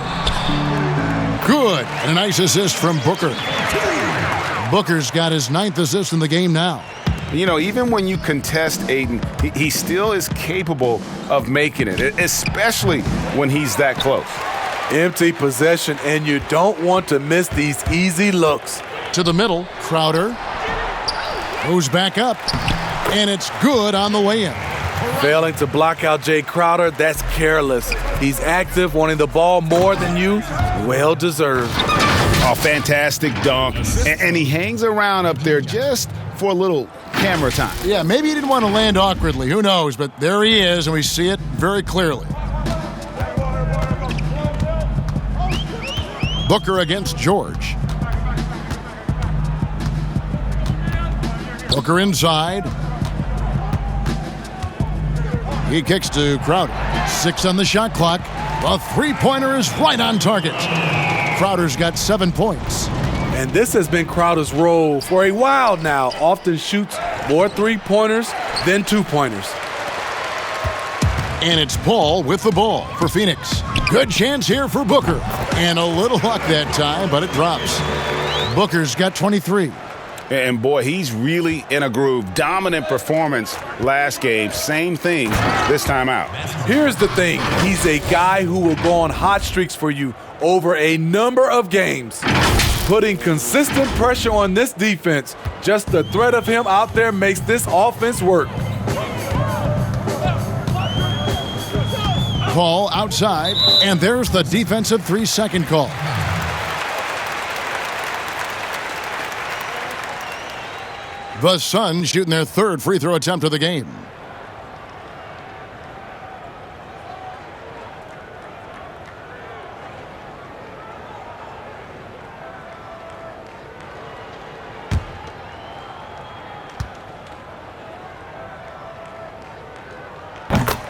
Good. And a nice assist from Booker. Booker's got his 9th assist in the game now. You know, even when you contest Ayton, he still is capable of making it, especially when he's that close. Empty possession, and you don't want to miss these easy looks. To the middle, Crowder. Goes back up, and it's good on the way in. Failing to block out Jay Crowder, that's careless. He's active, wanting the ball more than you. Well deserved. Oh, fantastic dunk. And he hangs around up there just for a little camera time. Yeah, maybe he didn't want to land awkwardly. Who knows? But there he is, and we see it very clearly. Booker against George. Booker inside. He kicks to Crowder. 6 on the shot clock. The three-pointer is right on target. Crowder's got 7 points. And this has been Crowder's role for a while now. Often shoots more three-pointers than two-pointers. And it's Paul with the ball for Phoenix. Good chance here for Booker. And a little luck that time, but it drops. Booker's got 23. And boy, he's really in a groove. Dominant performance last game. Same thing this time out. Here's the thing. He's a guy who will go on hot streaks for you over a number of games. Putting consistent pressure on this defense, just the threat of him out there makes this offense work. Ball outside, and there's the defensive 3-second call. The Suns shooting their third free throw attempt of the game.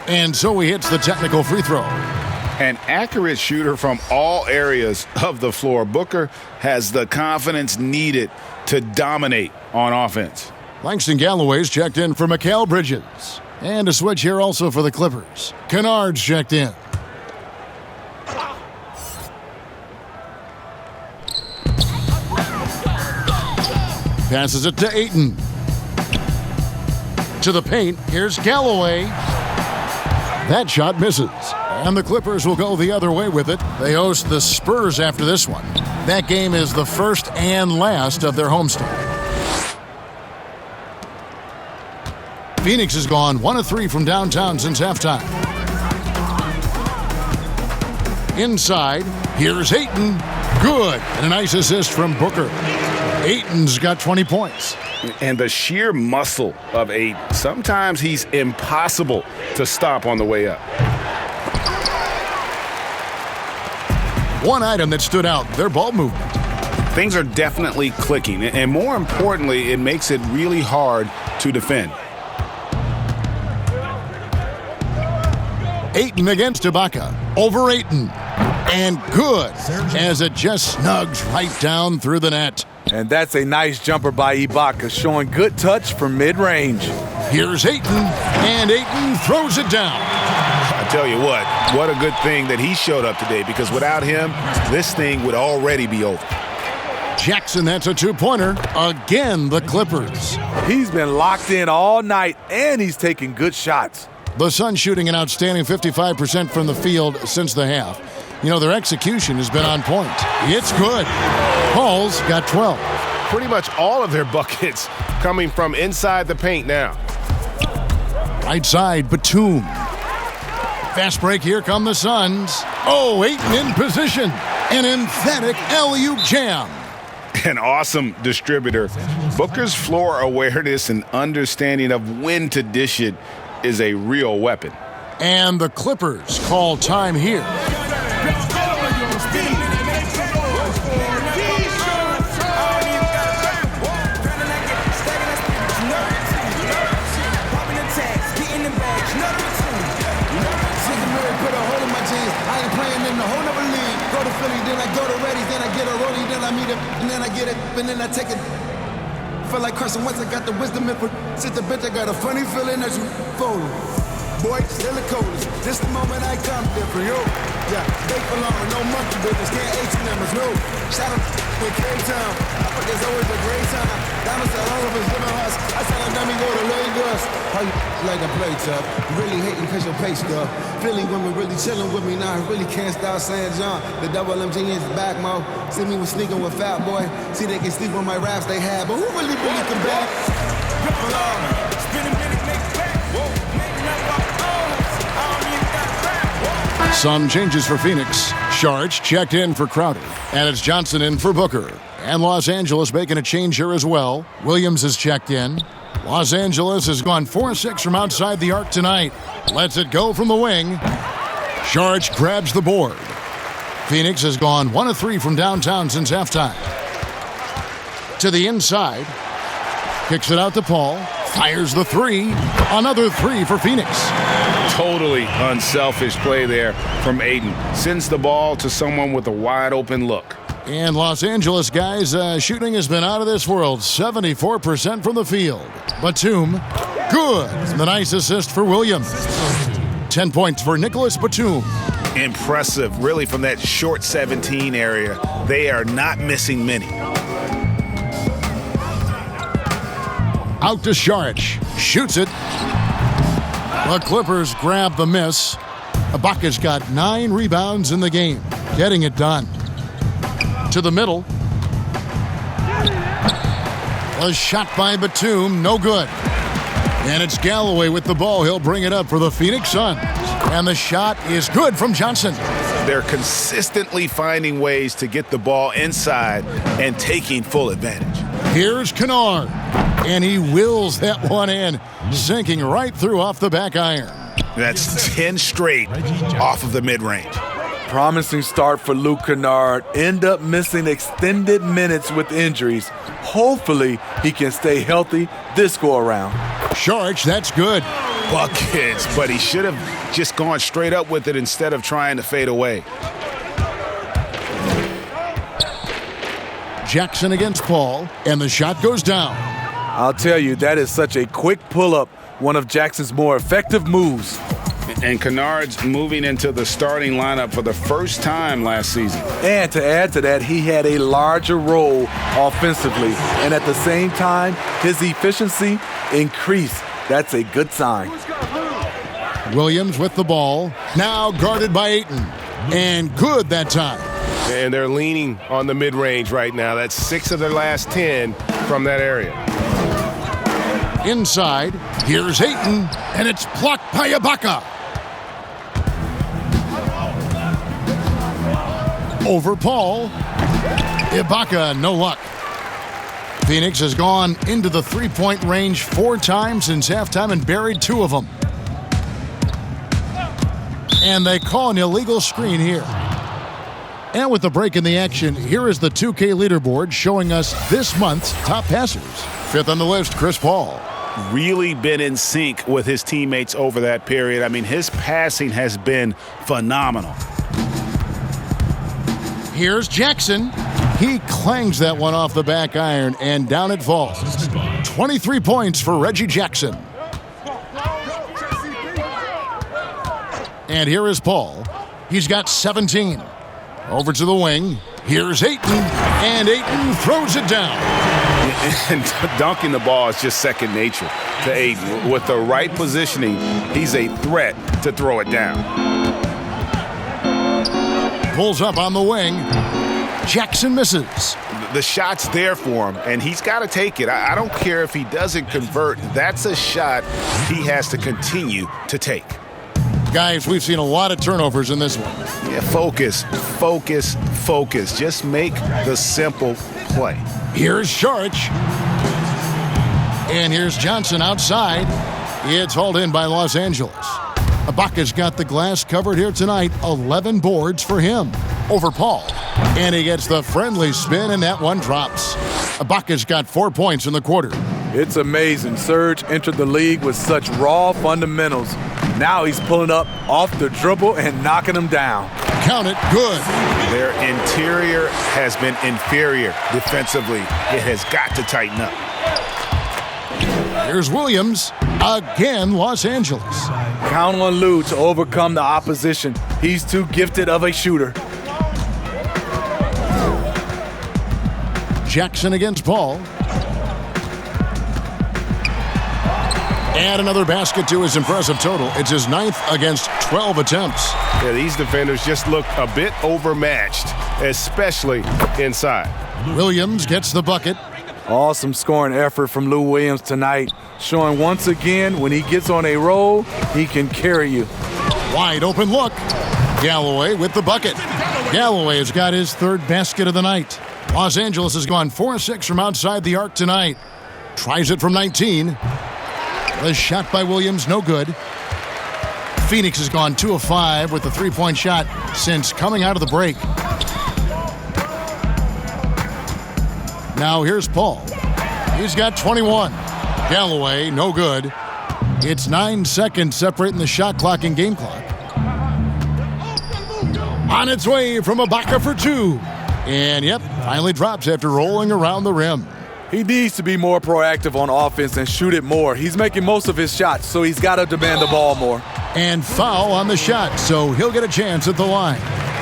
And so he hits the technical free throw. An accurate shooter from all areas of the floor. Booker has the confidence needed to dominate on offense. Langston Galloway's checked in for Mikal Bridges. And a switch here also for the Clippers. Kennard's checked in. Passes it to Ayton. To the paint, here's Galloway. That shot misses. And the Clippers will go the other way with it. They host the Spurs after this one. That game is the first and last of their homestand. Phoenix has gone 1 of 3 from downtown since halftime. Inside, here's Ayton. Good. And a nice assist from Booker. Ayton's got 20 points. And the sheer muscle of Ayton. Sometimes he's impossible to stop on the way up. One item that stood out, their ball movement. Things are definitely clicking. And more importantly, it makes it really hard to defend. Ayton against Ibaka. Over Ayton. And good, as it just snugs right down through the net. And that's a nice jumper by Ibaka, showing good touch from mid-range. Here's Ayton, and Ayton throws it down. I tell you what a good thing that he showed up today, because without him, this thing would already be over. Jackson, that's a two-pointer. Again, the Clippers. He's been locked in all night, and he's taking good shots. The Suns shooting an outstanding 55% from the field since the half. You know, their execution has been on point. It's good. Paul's got 12. Pretty much all of their buckets coming from inside the paint now. Right side, Batum. Fast break, here come the Suns. Oh, Ayton in position. An emphatic alley-oop jam. An awesome distributor. Booker's floor awareness and understanding of when to dish it is a real weapon. And the Clippers call time here. And then I take it. Feel like Carson Wentz, I got the wisdom and sit the bench. I got a funny feeling that you fold. Boy, still the coldest. This the moment I come different, yo. Yeah, they for long, no monkey business. Can't H numbers, no. Shout out with K-Town. I think there's always a great time. Diamonds are all of us living us. I tell a dummy go to Lagos. How you like a play tough? Really hating cause your pay stuff. Philly women really chilling with me now. I really can't stop saying John. The double MG is back, mo. See me with sneaking with Fat Boy. See they can sleep on my raps they have. But who really can back? Spinning minute, make it back. Some changes for Phoenix. Sharch checked in for Crowder. And it's Johnson in for Booker. And Los Angeles making a change here as well. Williams is checked in. Los Angeles has gone 4-6 from outside the arc tonight. Lets it go from the wing. Sharch grabs the board. Phoenix has gone 1 of 3 from downtown since halftime. To the inside. Kicks it out to Paul. Fires the 3. Another 3 for Phoenix. Totally unselfish play there from Ayton. Sends the ball to someone with a wide open look. And Los Angeles guys, shooting has been out of this world. 74% from the field. Batum, good. The nice assist for Williams. 10 points for Nicholas Batum. Impressive, really, from that short 17 area. They are not missing many. Out to Saric. Shoots it. The Clippers grab the miss. Ibaka's got 9 rebounds in the game. Getting it done. To the middle. A shot by Batum, no good. And it's Galloway with the ball. He'll bring it up for the Phoenix Suns. And the shot is good from Johnson. They're consistently finding ways to get the ball inside and taking full advantage. Here's Kennard. And he wills that one in, sinking right through off the back iron. That's 10 straight off of the mid-range. Promising start for Luke Kennard. End up missing extended minutes with injuries. Hopefully, he can stay healthy this go-around. Saric, that's good. Buckets, but he should have just gone straight up with it instead of trying to fade away. Jackson against Paul, and the shot goes down. I'll tell you, that is such a quick pull-up, one of Jackson's more effective moves. And Kennard's moving into the starting lineup for the first time last season. And to add to that, he had a larger role offensively. And at the same time, his efficiency increased. That's a good sign. Williams with the ball, now guarded by Ayton. And good that time. And they're leaning on the mid-range right now. That's 6 of their last 10 from that area. Inside, here's Ayton, and it's blocked by Ibaka. Over Paul. Ibaka, no luck. Phoenix has gone into the three-point range 4 times since halftime and buried 2 of them. And they call an illegal screen here. And with the break in the action, here is the 2K leaderboard showing us this month's top passers. 5th on the list, Chris Paul. Really been in sync with his teammates over that period. I mean, his passing has been phenomenal. Here's Jackson. He clangs that one off the back iron, and down it falls. 23 points for Reggie Jackson. And here is Paul. He's got 17. Over to the wing. Here's Ayton, and Ayton throws it down. And dunking the ball is just second nature to Ayton. With the right positioning, he's a threat to throw it down. Pulls up on the wing. Jackson misses. The shot's there for him, and he's got to take it. I don't care if he doesn't convert. That's a shot he has to continue to take. Guys, we've seen a lot of turnovers in this one. Yeah, focus, focus, focus. Just make the simple play. Here's Saric. And here's Johnson outside. It's hauled in by Los Angeles. Ibaka's got the glass covered here tonight. 11 boards for him. Over Paul. And he gets the friendly spin, and that one drops. Ibaka's got 4 points in the quarter. It's amazing. Serge entered the league with such raw fundamentals. Now he's pulling up off the dribble and knocking them down. Count it, good. Their interior has been inferior defensively. It has got to tighten up. Here's Williams. Again, Los Angeles. Count on Lou to overcome the opposition. He's too gifted of a shooter. Jackson against Paul. And another basket to his impressive total. It's his 9th against 12 attempts. Yeah, these defenders just look a bit overmatched, especially inside. Williams gets the bucket. Awesome scoring effort from Lou Williams tonight, showing once again when he gets on a roll, he can carry you. Wide open look. Galloway with the bucket. Galloway has got his 3rd basket of the night. Los Angeles has gone 4-6 from outside the arc tonight. Tries it from 19. The shot by Williams, no good. Phoenix has gone 2 of 5 with the 3-point shot since coming out of the break. Now here's Paul. He's got 21. Galloway, no good. It's 9 seconds separating the shot clock and game clock. On its way from Ibaka for 2. And yep, finally drops after rolling around the rim. He needs to be more proactive on offense and shoot it more. He's making most of his shots, so he's got to demand the ball more. And foul on the shot, so he'll get a chance at the line.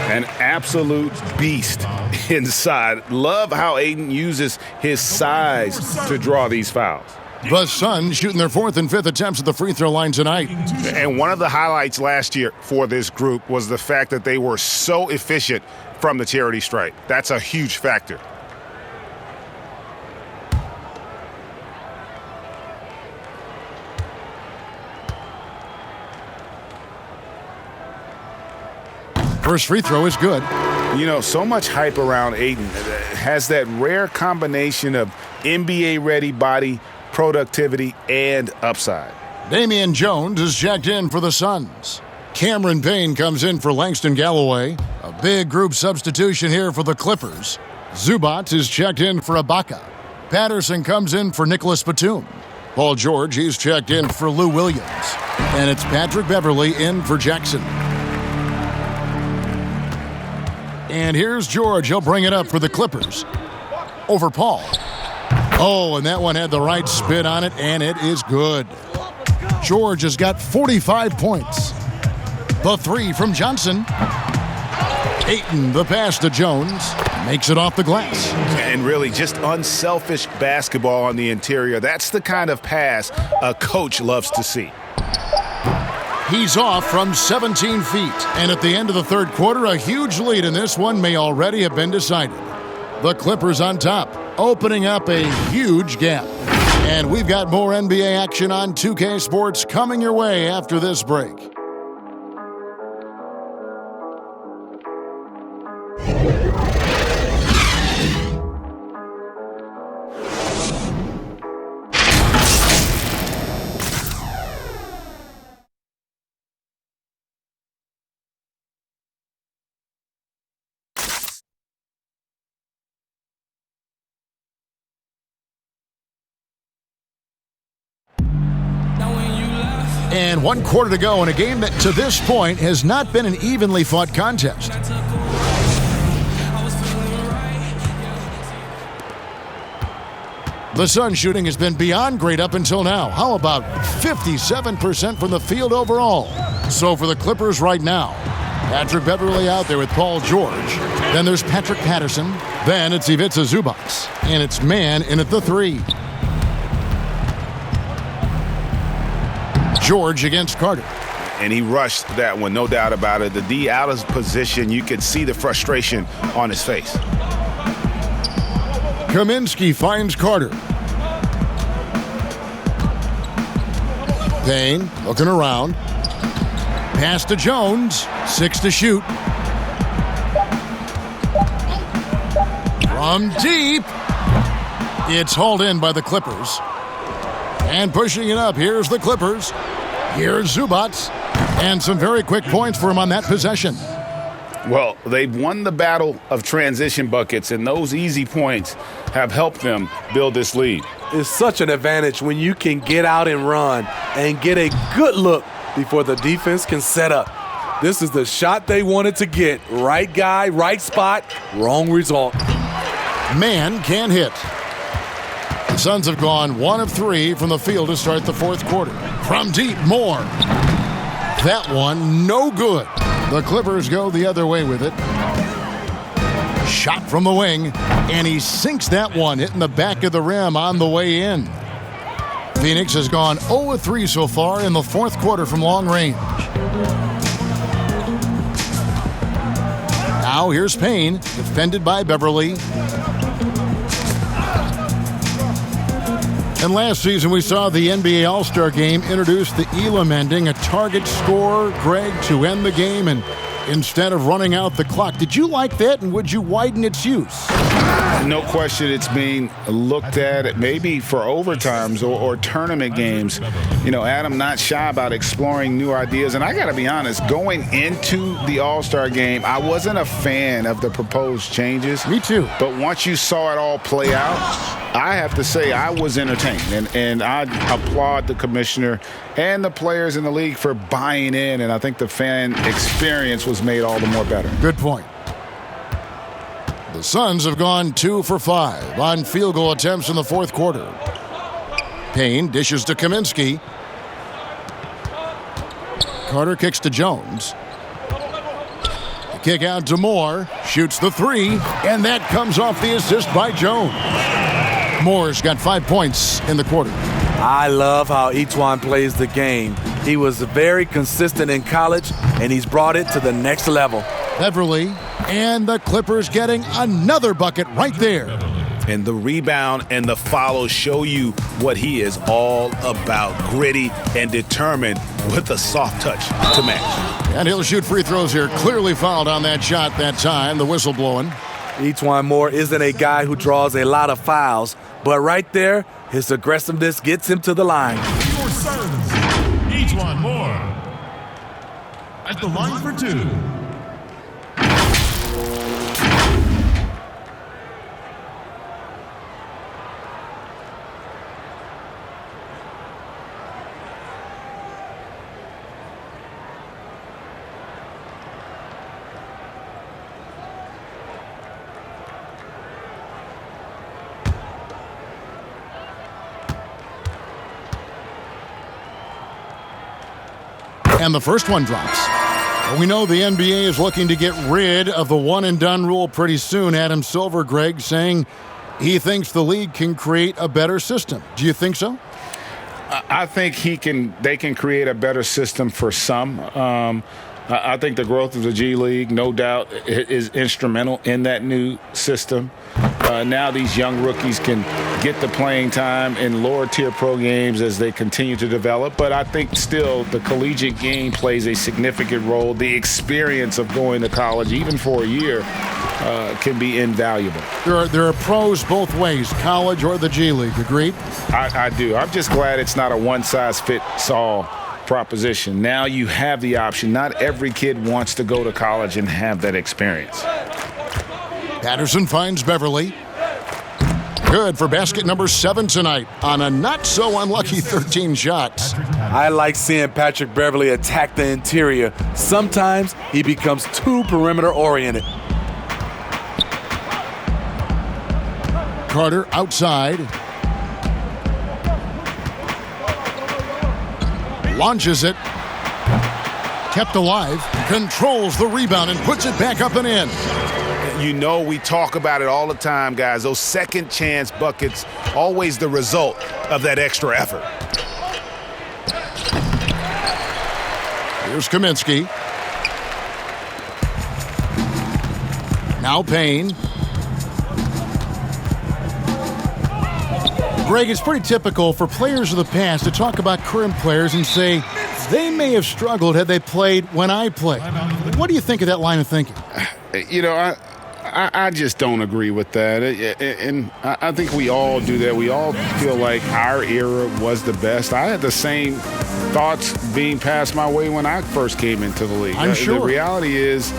An absolute beast inside. Love how Aiden uses his size to draw these fouls. The Suns shooting their 4th and 5th attempts at the free throw line tonight. And one of the highlights last year for this group was the fact that they were so efficient from the charity stripe. That's a huge factor. First free throw is good. You know, so much hype around Aiden. Has that rare combination of NBA-ready body, productivity, and upside. Damian Jones is checked in for the Suns. Cameron Payne comes in for Langston Galloway. A big group substitution here for the Clippers. Zubac is checked in for Ibaka. Patterson comes in for Nicholas Batum. Paul George, he's checked in for Lou Williams. And it's Patrick Beverley in for Jackson. And here's George. He'll bring it up for the Clippers. Over Paul. Oh, and that one had the right spin on it, and it is good. George has got 45 points. The three from Johnson. Ayton, the pass to Jones. Makes it off the glass. And really just unselfish basketball on the interior. That's the kind of pass a coach loves to see. He's off from 17 feet. And at the end of the third quarter, a huge lead in this one may already have been decided. The Clippers on top, opening up a huge gap. And we've got more NBA action on 2K Sports coming your way after this break. And 1 quarter to go in a game that to this point has not been an evenly fought contest. The Suns shooting has been beyond great up until now. How about 57% from the field overall? So for the Clippers right now, Patrick Beverley out there with Paul George. Then there's Patrick Patterson. Then it's Ivica Zubac. And it's man in at the three. George against Carter. And he rushed that one, no doubt about it. The D out of position, you could see the frustration on his face. Kaminsky finds Carter. Payne looking around. Pass to Jones. 6 to shoot. From deep. It's hauled in by the Clippers. And pushing it up, here's the Clippers. Here's Zubac. And some very quick points for him on that possession. Well, they've won the battle of transition buckets, and those easy points have helped them build this lead. It's such an advantage when you can get out and run and get a good look before the defense can set up. This is the shot they wanted to get. Right guy, right spot, wrong result. Man can't hit. The Suns have gone 1 of 3 from the field to start the fourth quarter. From deep, more. That one, no good. The Clippers go the other way with it. Shot from the wing, and he sinks that one, hitting the back of the rim on the way in. Phoenix has gone 0 of 3 so far in the fourth quarter from long range. Now here's Payne, defended by Beverley. And last season, we saw the NBA All-Star Game introduce the Elam ending, a target score, Greg, to end the game, and instead of running out the clock. Did you like that, and would you widen its use? No question it's being looked at maybe for overtimes or tournament games. You know, Adam not shy about exploring new ideas. And I got to be honest, going into the All-Star game, I wasn't a fan of the proposed changes. Me too. But once you saw it all play out, I have to say I was entertained. And I applaud the commissioner and the players in the league for buying in. And I think the fan experience was made all the more better. Good point. The Suns have gone 2 for 5 on field goal attempts in the fourth quarter. Payne dishes to Kaminsky. Carter kicks to Jones. Kick out to Moore. Shoots the three, and that comes off the assist by Jones. Moore's got 5 points in the quarter. I love how Etuan plays the game. He was very consistent in college, and he's brought it to the next level. Beverly, and the Clippers getting another bucket right there. And the rebound and the follow show you what he is all about. Gritty and determined with a soft touch to match. And he'll shoot free throws here. Clearly fouled on that shot that time. The whistle blowing. Etuan Moore isn't a guy who draws a lot of fouls, but right there, his aggressiveness gets him to the line. Your serves, Etuan Moore. At the line for two. And the first one drops. We know the NBA is looking to get rid of the one-and-done rule pretty soon. Adam Silver, Greg, saying he thinks the league can create a better system. Do you think so? I think they can create a better system for some. I think the growth of the G League, no doubt, is instrumental in that new system. Now these young rookies can get the playing time in lower-tier pro games as they continue to develop. But I think still the collegiate game plays a significant role. The experience of going to college, even for a year, can be invaluable. There are pros both ways, college or the G League. Agreed? I do. I'm just glad it's not a one-size-fits-all proposition. Now you have the option. Not every kid wants to go to college and have that experience. Patterson finds Beverly. Good for basket number 7 tonight on a not-so-unlucky 13 shots. I like seeing Patrick Beverly attack the interior. Sometimes he becomes too perimeter-oriented. Carter outside. Launches it. Kept alive. Controls the rebound and puts it back up and in. You know, we talk about it all the time, guys. Those second chance buckets, always the result of that extra effort. Here's Kaminsky. Now Payne. Greg, it's pretty typical for players of the past to talk about current players and say they may have struggled had they played when I played. What do you think of that line of thinking? You know, I just don't agree with that. And I think we all do that. We all feel like our era was the best. I had the same thoughts being passed my way when I first came into the league. I'm sure. The reality is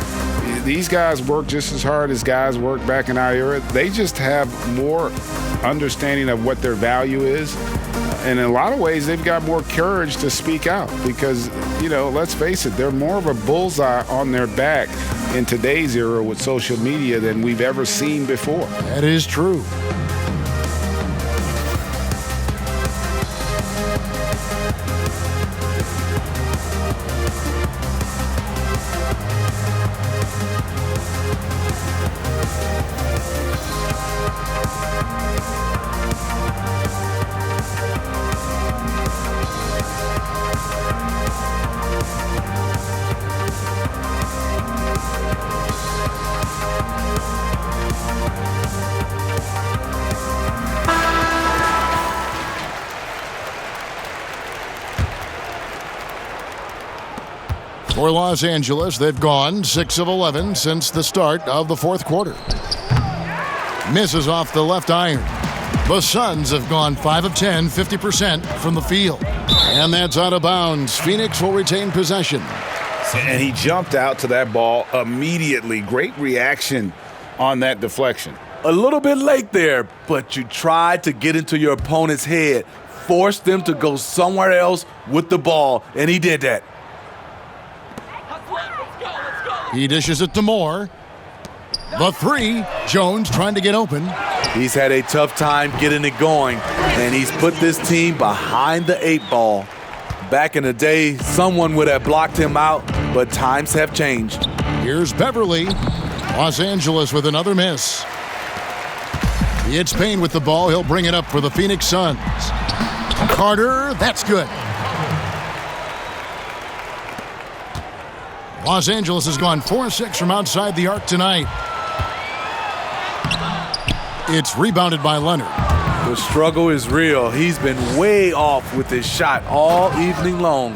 these guys work just as hard as guys worked back in our era. They just have more understanding of what their value is. And in a lot of ways, they've got more courage to speak out because, you know, let's face it, they're more of a bullseye on their back in today's era with social media than we've ever seen before. That is true. For Los Angeles, they've gone 6 of 11 since the start of the fourth quarter. Misses off the left iron. The Suns have gone 5 of 10, 50% from the field. And that's out of bounds. Phoenix will retain possession. And he jumped out to that ball immediately. Great reaction on that deflection. A little bit late there, but you tried to get into your opponent's head, force them to go somewhere else with the ball, and he did that. He dishes it to Moore. The three, Jones trying to get open. He's had a tough time getting it going, and he's put this team behind the 8 ball. Back in the day, someone would have blocked him out, but times have changed. Here's Beverly. Los Angeles with another miss. It's Payne with the ball. He'll bring it up for the Phoenix Suns. Carter, that's good. Los Angeles has gone 4-6 from outside the arc tonight. It's rebounded by Leonard. The struggle is real. He's been way off with his shot all evening long.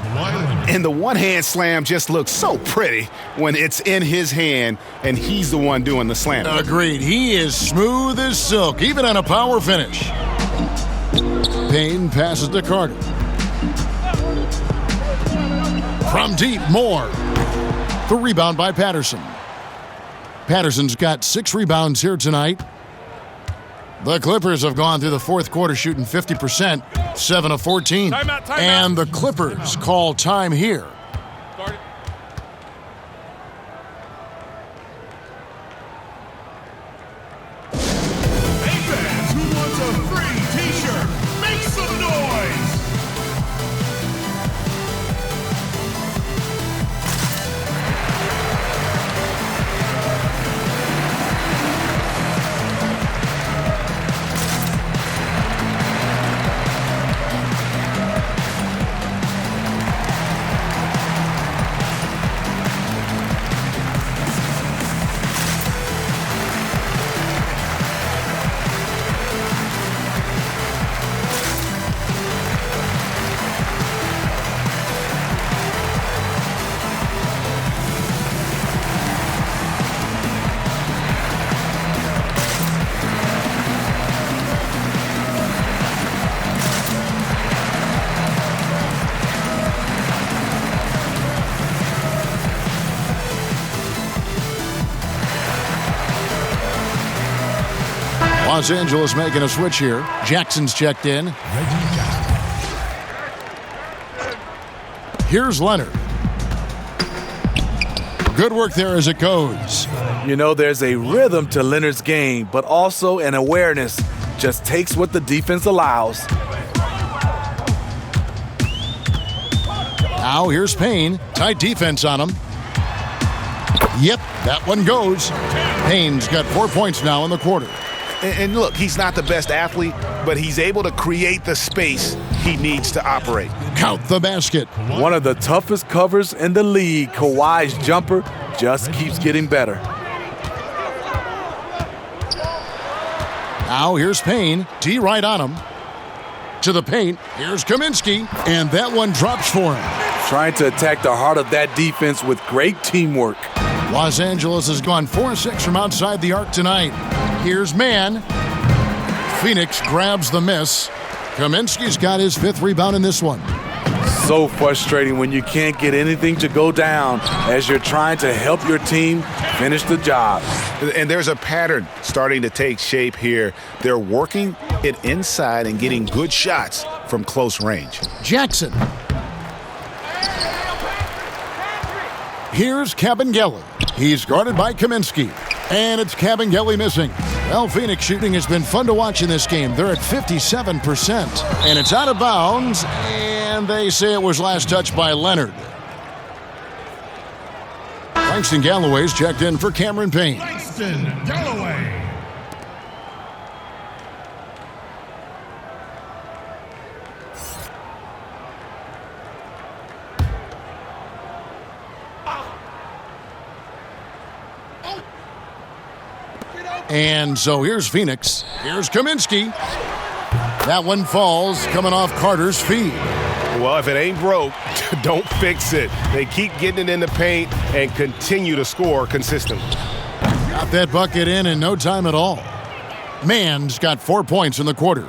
And the one-hand slam just looks so pretty when it's in his hand and he's the one doing the slam. Agreed. He is smooth as silk, even on a power finish. Payne passes to Carter. From deep, Moore. The rebound by Patterson. Patterson's got 6 rebounds here tonight. The Clippers have gone through the fourth quarter shooting 50%, 7 of 14. Timeout. And the Clippers call time here. Hey fans, who wants a free t-shirt? Make some noise! Los Angeles making a switch here. Jackson's checked in. Here's Leonard. Good work there as it goes. You know, there's a rhythm to Leonard's game, but also an awareness. Just takes what the defense allows. Now here's Payne. Tight defense on him. Yep, that one goes. Payne's got 4 points now in the quarter. And look, he's not the best athlete, but he's able to create the space he needs to operate. Count the basket. One of the toughest covers in the league. Kawhi's jumper just keeps getting better. Now here's Payne. D right on him. To the paint. Here's Kaminsky. And that one drops for him. Trying to attack the heart of that defense with great teamwork. Los Angeles has gone 4-6 from outside the arc tonight. Here's Mann. Phoenix grabs the miss. Kaminsky's got his 5th rebound in this one. So frustrating when you can't get anything to go down as you're trying to help your team finish the job. And there's a pattern starting to take shape here. They're working it inside and getting good shots from close range. Jackson. Here's Kabengele. He's guarded by Kaminsky. And it's Kabengele missing. Well, Phoenix shooting has been fun to watch in this game. They're at 57%. And it's out of bounds. And they say it was last touched by Leonard. Langston Galloway's checked in for Cameron Payne. Langston Galloway. And so here's Phoenix. Here's Kaminsky. That one falls, coming off Carter's feet. Well, if it ain't broke, don't fix it. They keep getting it in the paint and continue to score consistently. Got that bucket in no time at all. Mann's got 4 points in the quarter.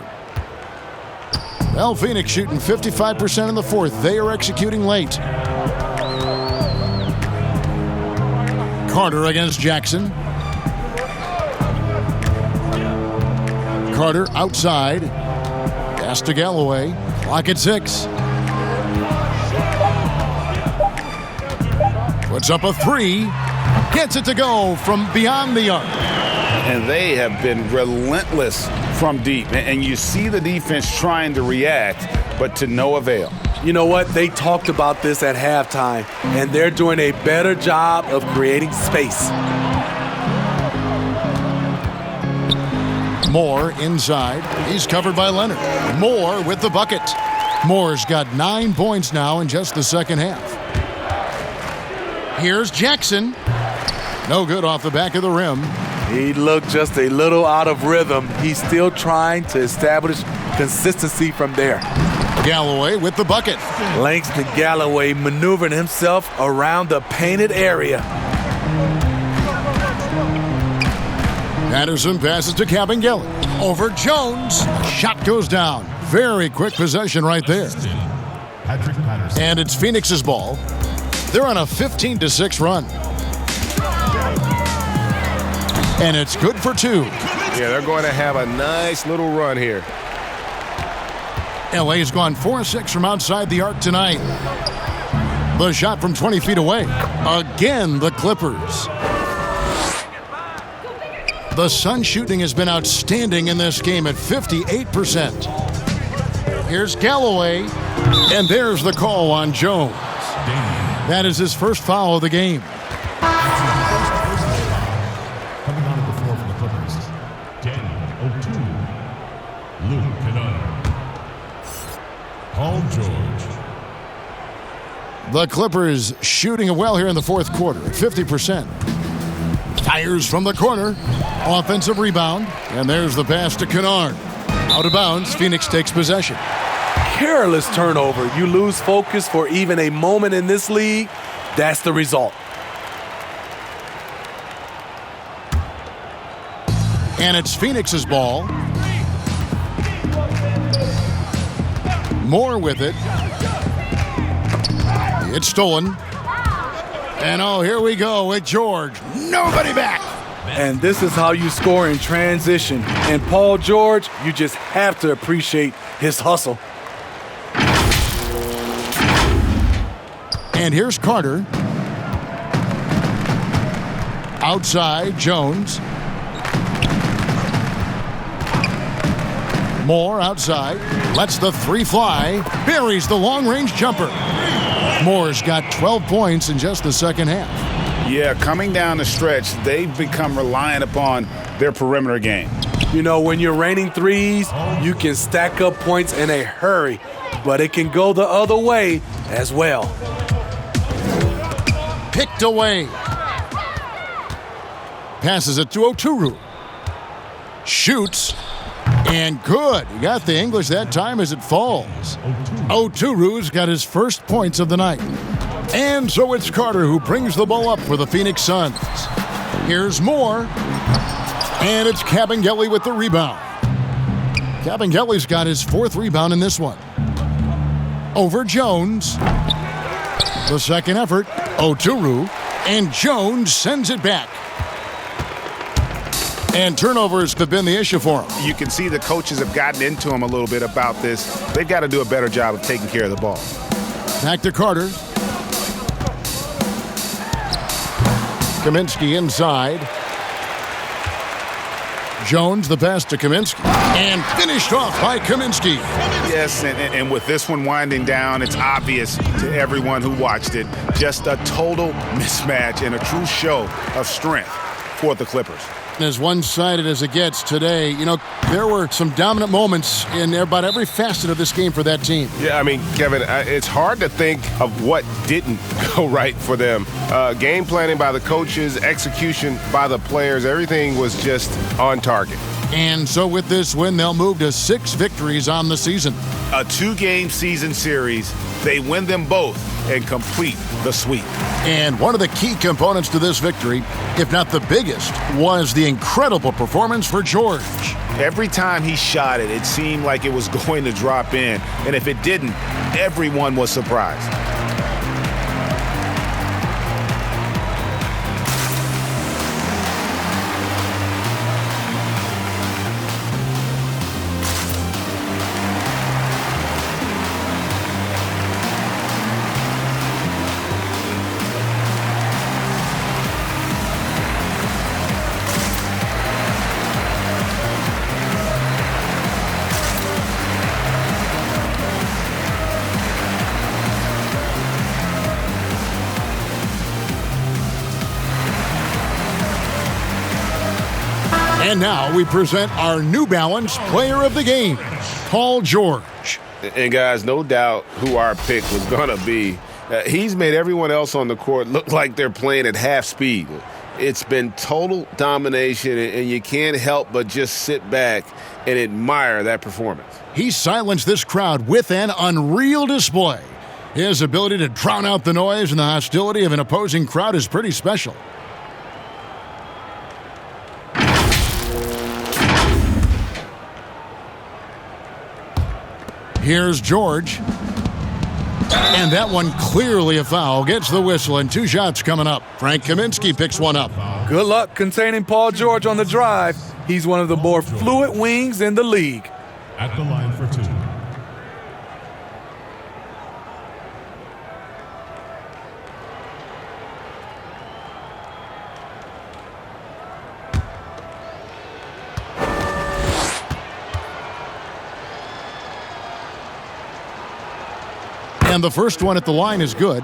Well, Phoenix shooting 55% in the fourth. They are executing late. Carter against Jackson. Carter outside. Pass to Galloway. Clock at 6. Puts up a 3. Gets it to go from beyond the arc. And they have been relentless from deep. And you see the defense trying to react, but to no avail. You know what? They talked about this at halftime, and they're doing a better job of creating space. Moore inside. He's covered by Leonard. Moore with the bucket. Moore's got 9 points now in just the second half. Here's Jackson. No good off the back of the rim. He looked just a little out of rhythm. He's still trying to establish consistency from there. Galloway with the bucket. Langston Galloway maneuvering himself around the painted area. Patterson passes to Cabangeli. Over Jones. Shot goes down. Very quick possession right there. And it's Phoenix's ball. They're on a 15-6 run. And it's good for 2. Yeah, they're going to have a nice little run here. LA's gone 4-6 from outside the arc tonight. The shot from 20 feet away. Again, the Clippers. The Sun shooting has been outstanding in this game at 58%. Here's Galloway, and there's the call on Jones. That is his first foul of the game. Coming on at the floor for the Clippers, Danny O'Toole, Luke Kennard, Paul George. The Clippers shooting it well here in the fourth quarter at 50%. Fires from the corner. Offensive rebound. And there's the pass to Kennard. Out of bounds, Phoenix takes possession. Careless turnover. You lose focus for even a moment in this league. That's the result. And it's Phoenix's ball. Moore with it. It's stolen. And oh, here we go with George. Nobody back. And this is how you score in transition. And Paul George, you just have to appreciate his hustle. And here's Carter. Outside, Jones. Moore outside. Lets the 3 fly. Buries the long-range jumper. Moore's got 12 points in just the second half. Yeah, coming down the stretch, they've become reliant upon their perimeter game. You know, when you're raining threes, you can stack up points in a hurry, but it can go the other way as well. Picked away. Passes it to Oturu. Shoots. And good. He got the English that time as it falls. Oturu's got his first points of the night. And so it's Carter who brings the ball up for the Phoenix Suns. Here's Moore. And it's Cabangeli with the rebound. Cabangeli's got his 4th rebound in this one. Over Jones. The second effort, Oturu. And Jones sends it back. And turnovers have been the issue for him. You can see the coaches have gotten into him a little bit about this. They've got to do a better job of taking care of the ball. Back to Carter. Kaminsky inside. Jones, the pass to Kaminsky. And finished off by Kaminsky. Yes, and with this one winding down, it's obvious to everyone who watched it. Just a total mismatch and a true show of strength for the Clippers. As one-sided as it gets today, you know, there were some dominant moments in about every facet of this game for that team. Yeah, I mean, Kevin, it's hard to think of what didn't go right for them. Game planning by the coaches, execution by the players, everything was just on target. And so with this win, they'll move to 6 victories on the season. A 2-game season series. They win them both and complete the sweep. And one of the key components to this victory, if not the biggest, was the incredible performance for George. Every time he shot it, it seemed like it was going to drop in. And if it didn't, everyone was surprised. And now we present our New Balance Player of the Game, Paul George. And guys, no doubt who our pick was going to be. He's made everyone else on the court look like they're playing at half speed. It's been total domination, and you can't help but just sit back and admire that performance. He silenced this crowd with an unreal display. His ability to drown out the noise and the hostility of an opposing crowd is pretty special. Here's George. And that one clearly a foul. Gets the whistle, and 2 shots coming up. Frank Kaminsky picks one up. Good luck containing Paul George on the drive. He's one of the more fluid wings in the league. At the line for 2. And the first one at the line is good.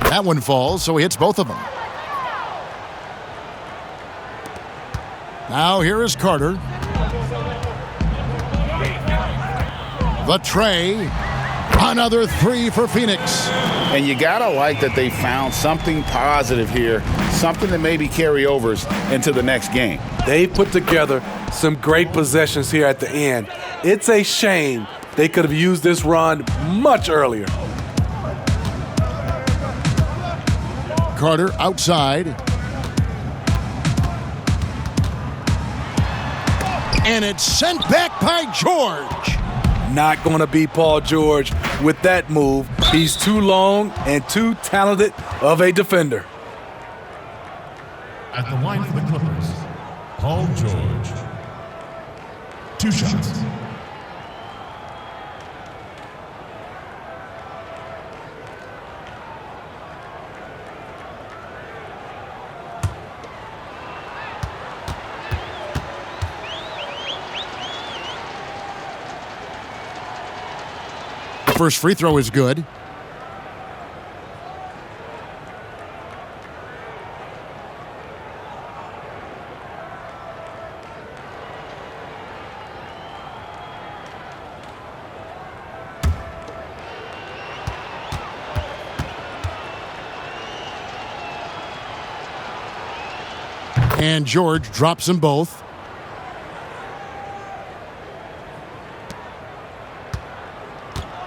That one falls, so he hits both of them. Now here is Carter. The tray. Another 3 for Phoenix. And you got to like that they found something positive here, something that maybe carry overs into the next game. They put together some great possessions here at the end. It's a shame they could have used this run much earlier. Carter outside. And it's sent back by George. Not going to be Paul George with that move. He's too long and too talented of a defender. At the line for the Clippers, Paul George. 2 shots. First free throw is good. And George drops them both.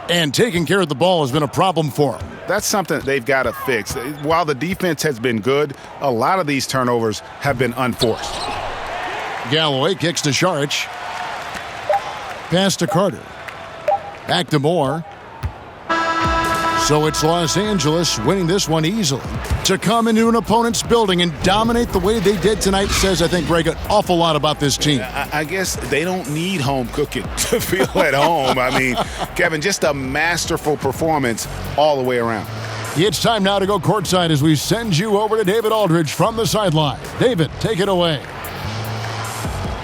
And taking care of the ball has been a problem for him. That's something they've got to fix. While the defense has been good, a lot of these turnovers have been unforced. Galloway kicks to Saric. Pass to Carter. Back to Moore. So it's Los Angeles winning this one easily. To come into an opponent's building and dominate the way they did tonight says, I think, Greg, an awful lot about this team. I guess they don't need home cooking to feel at home. I mean, Kevin, just a masterful performance all the way around. It's time now to go courtside as we send you over to David Aldridge from the sideline. David, take it away.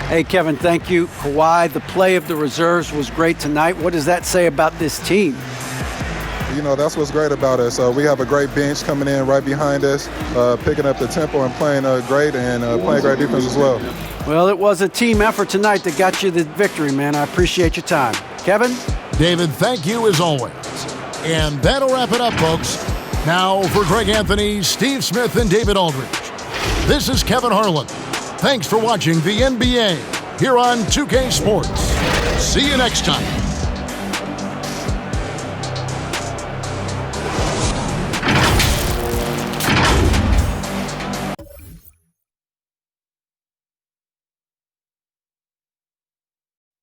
Hey, Kevin, thank you. Kawhi, the play of the reserves was great tonight. What does that say about this team? You know, that's what's great about us. We have a great bench coming in right behind us, picking up the tempo and playing great and playing great defense as well. Well, it was a team effort tonight that got you the victory, man. I appreciate your time. Kevin? David, thank you as always. And that'll wrap it up, folks. Now for Greg Anthony, Steve Smith, and David Aldridge. This is Kevin Harlan. Thanks for watching the NBA here on 2K Sports. See you next time.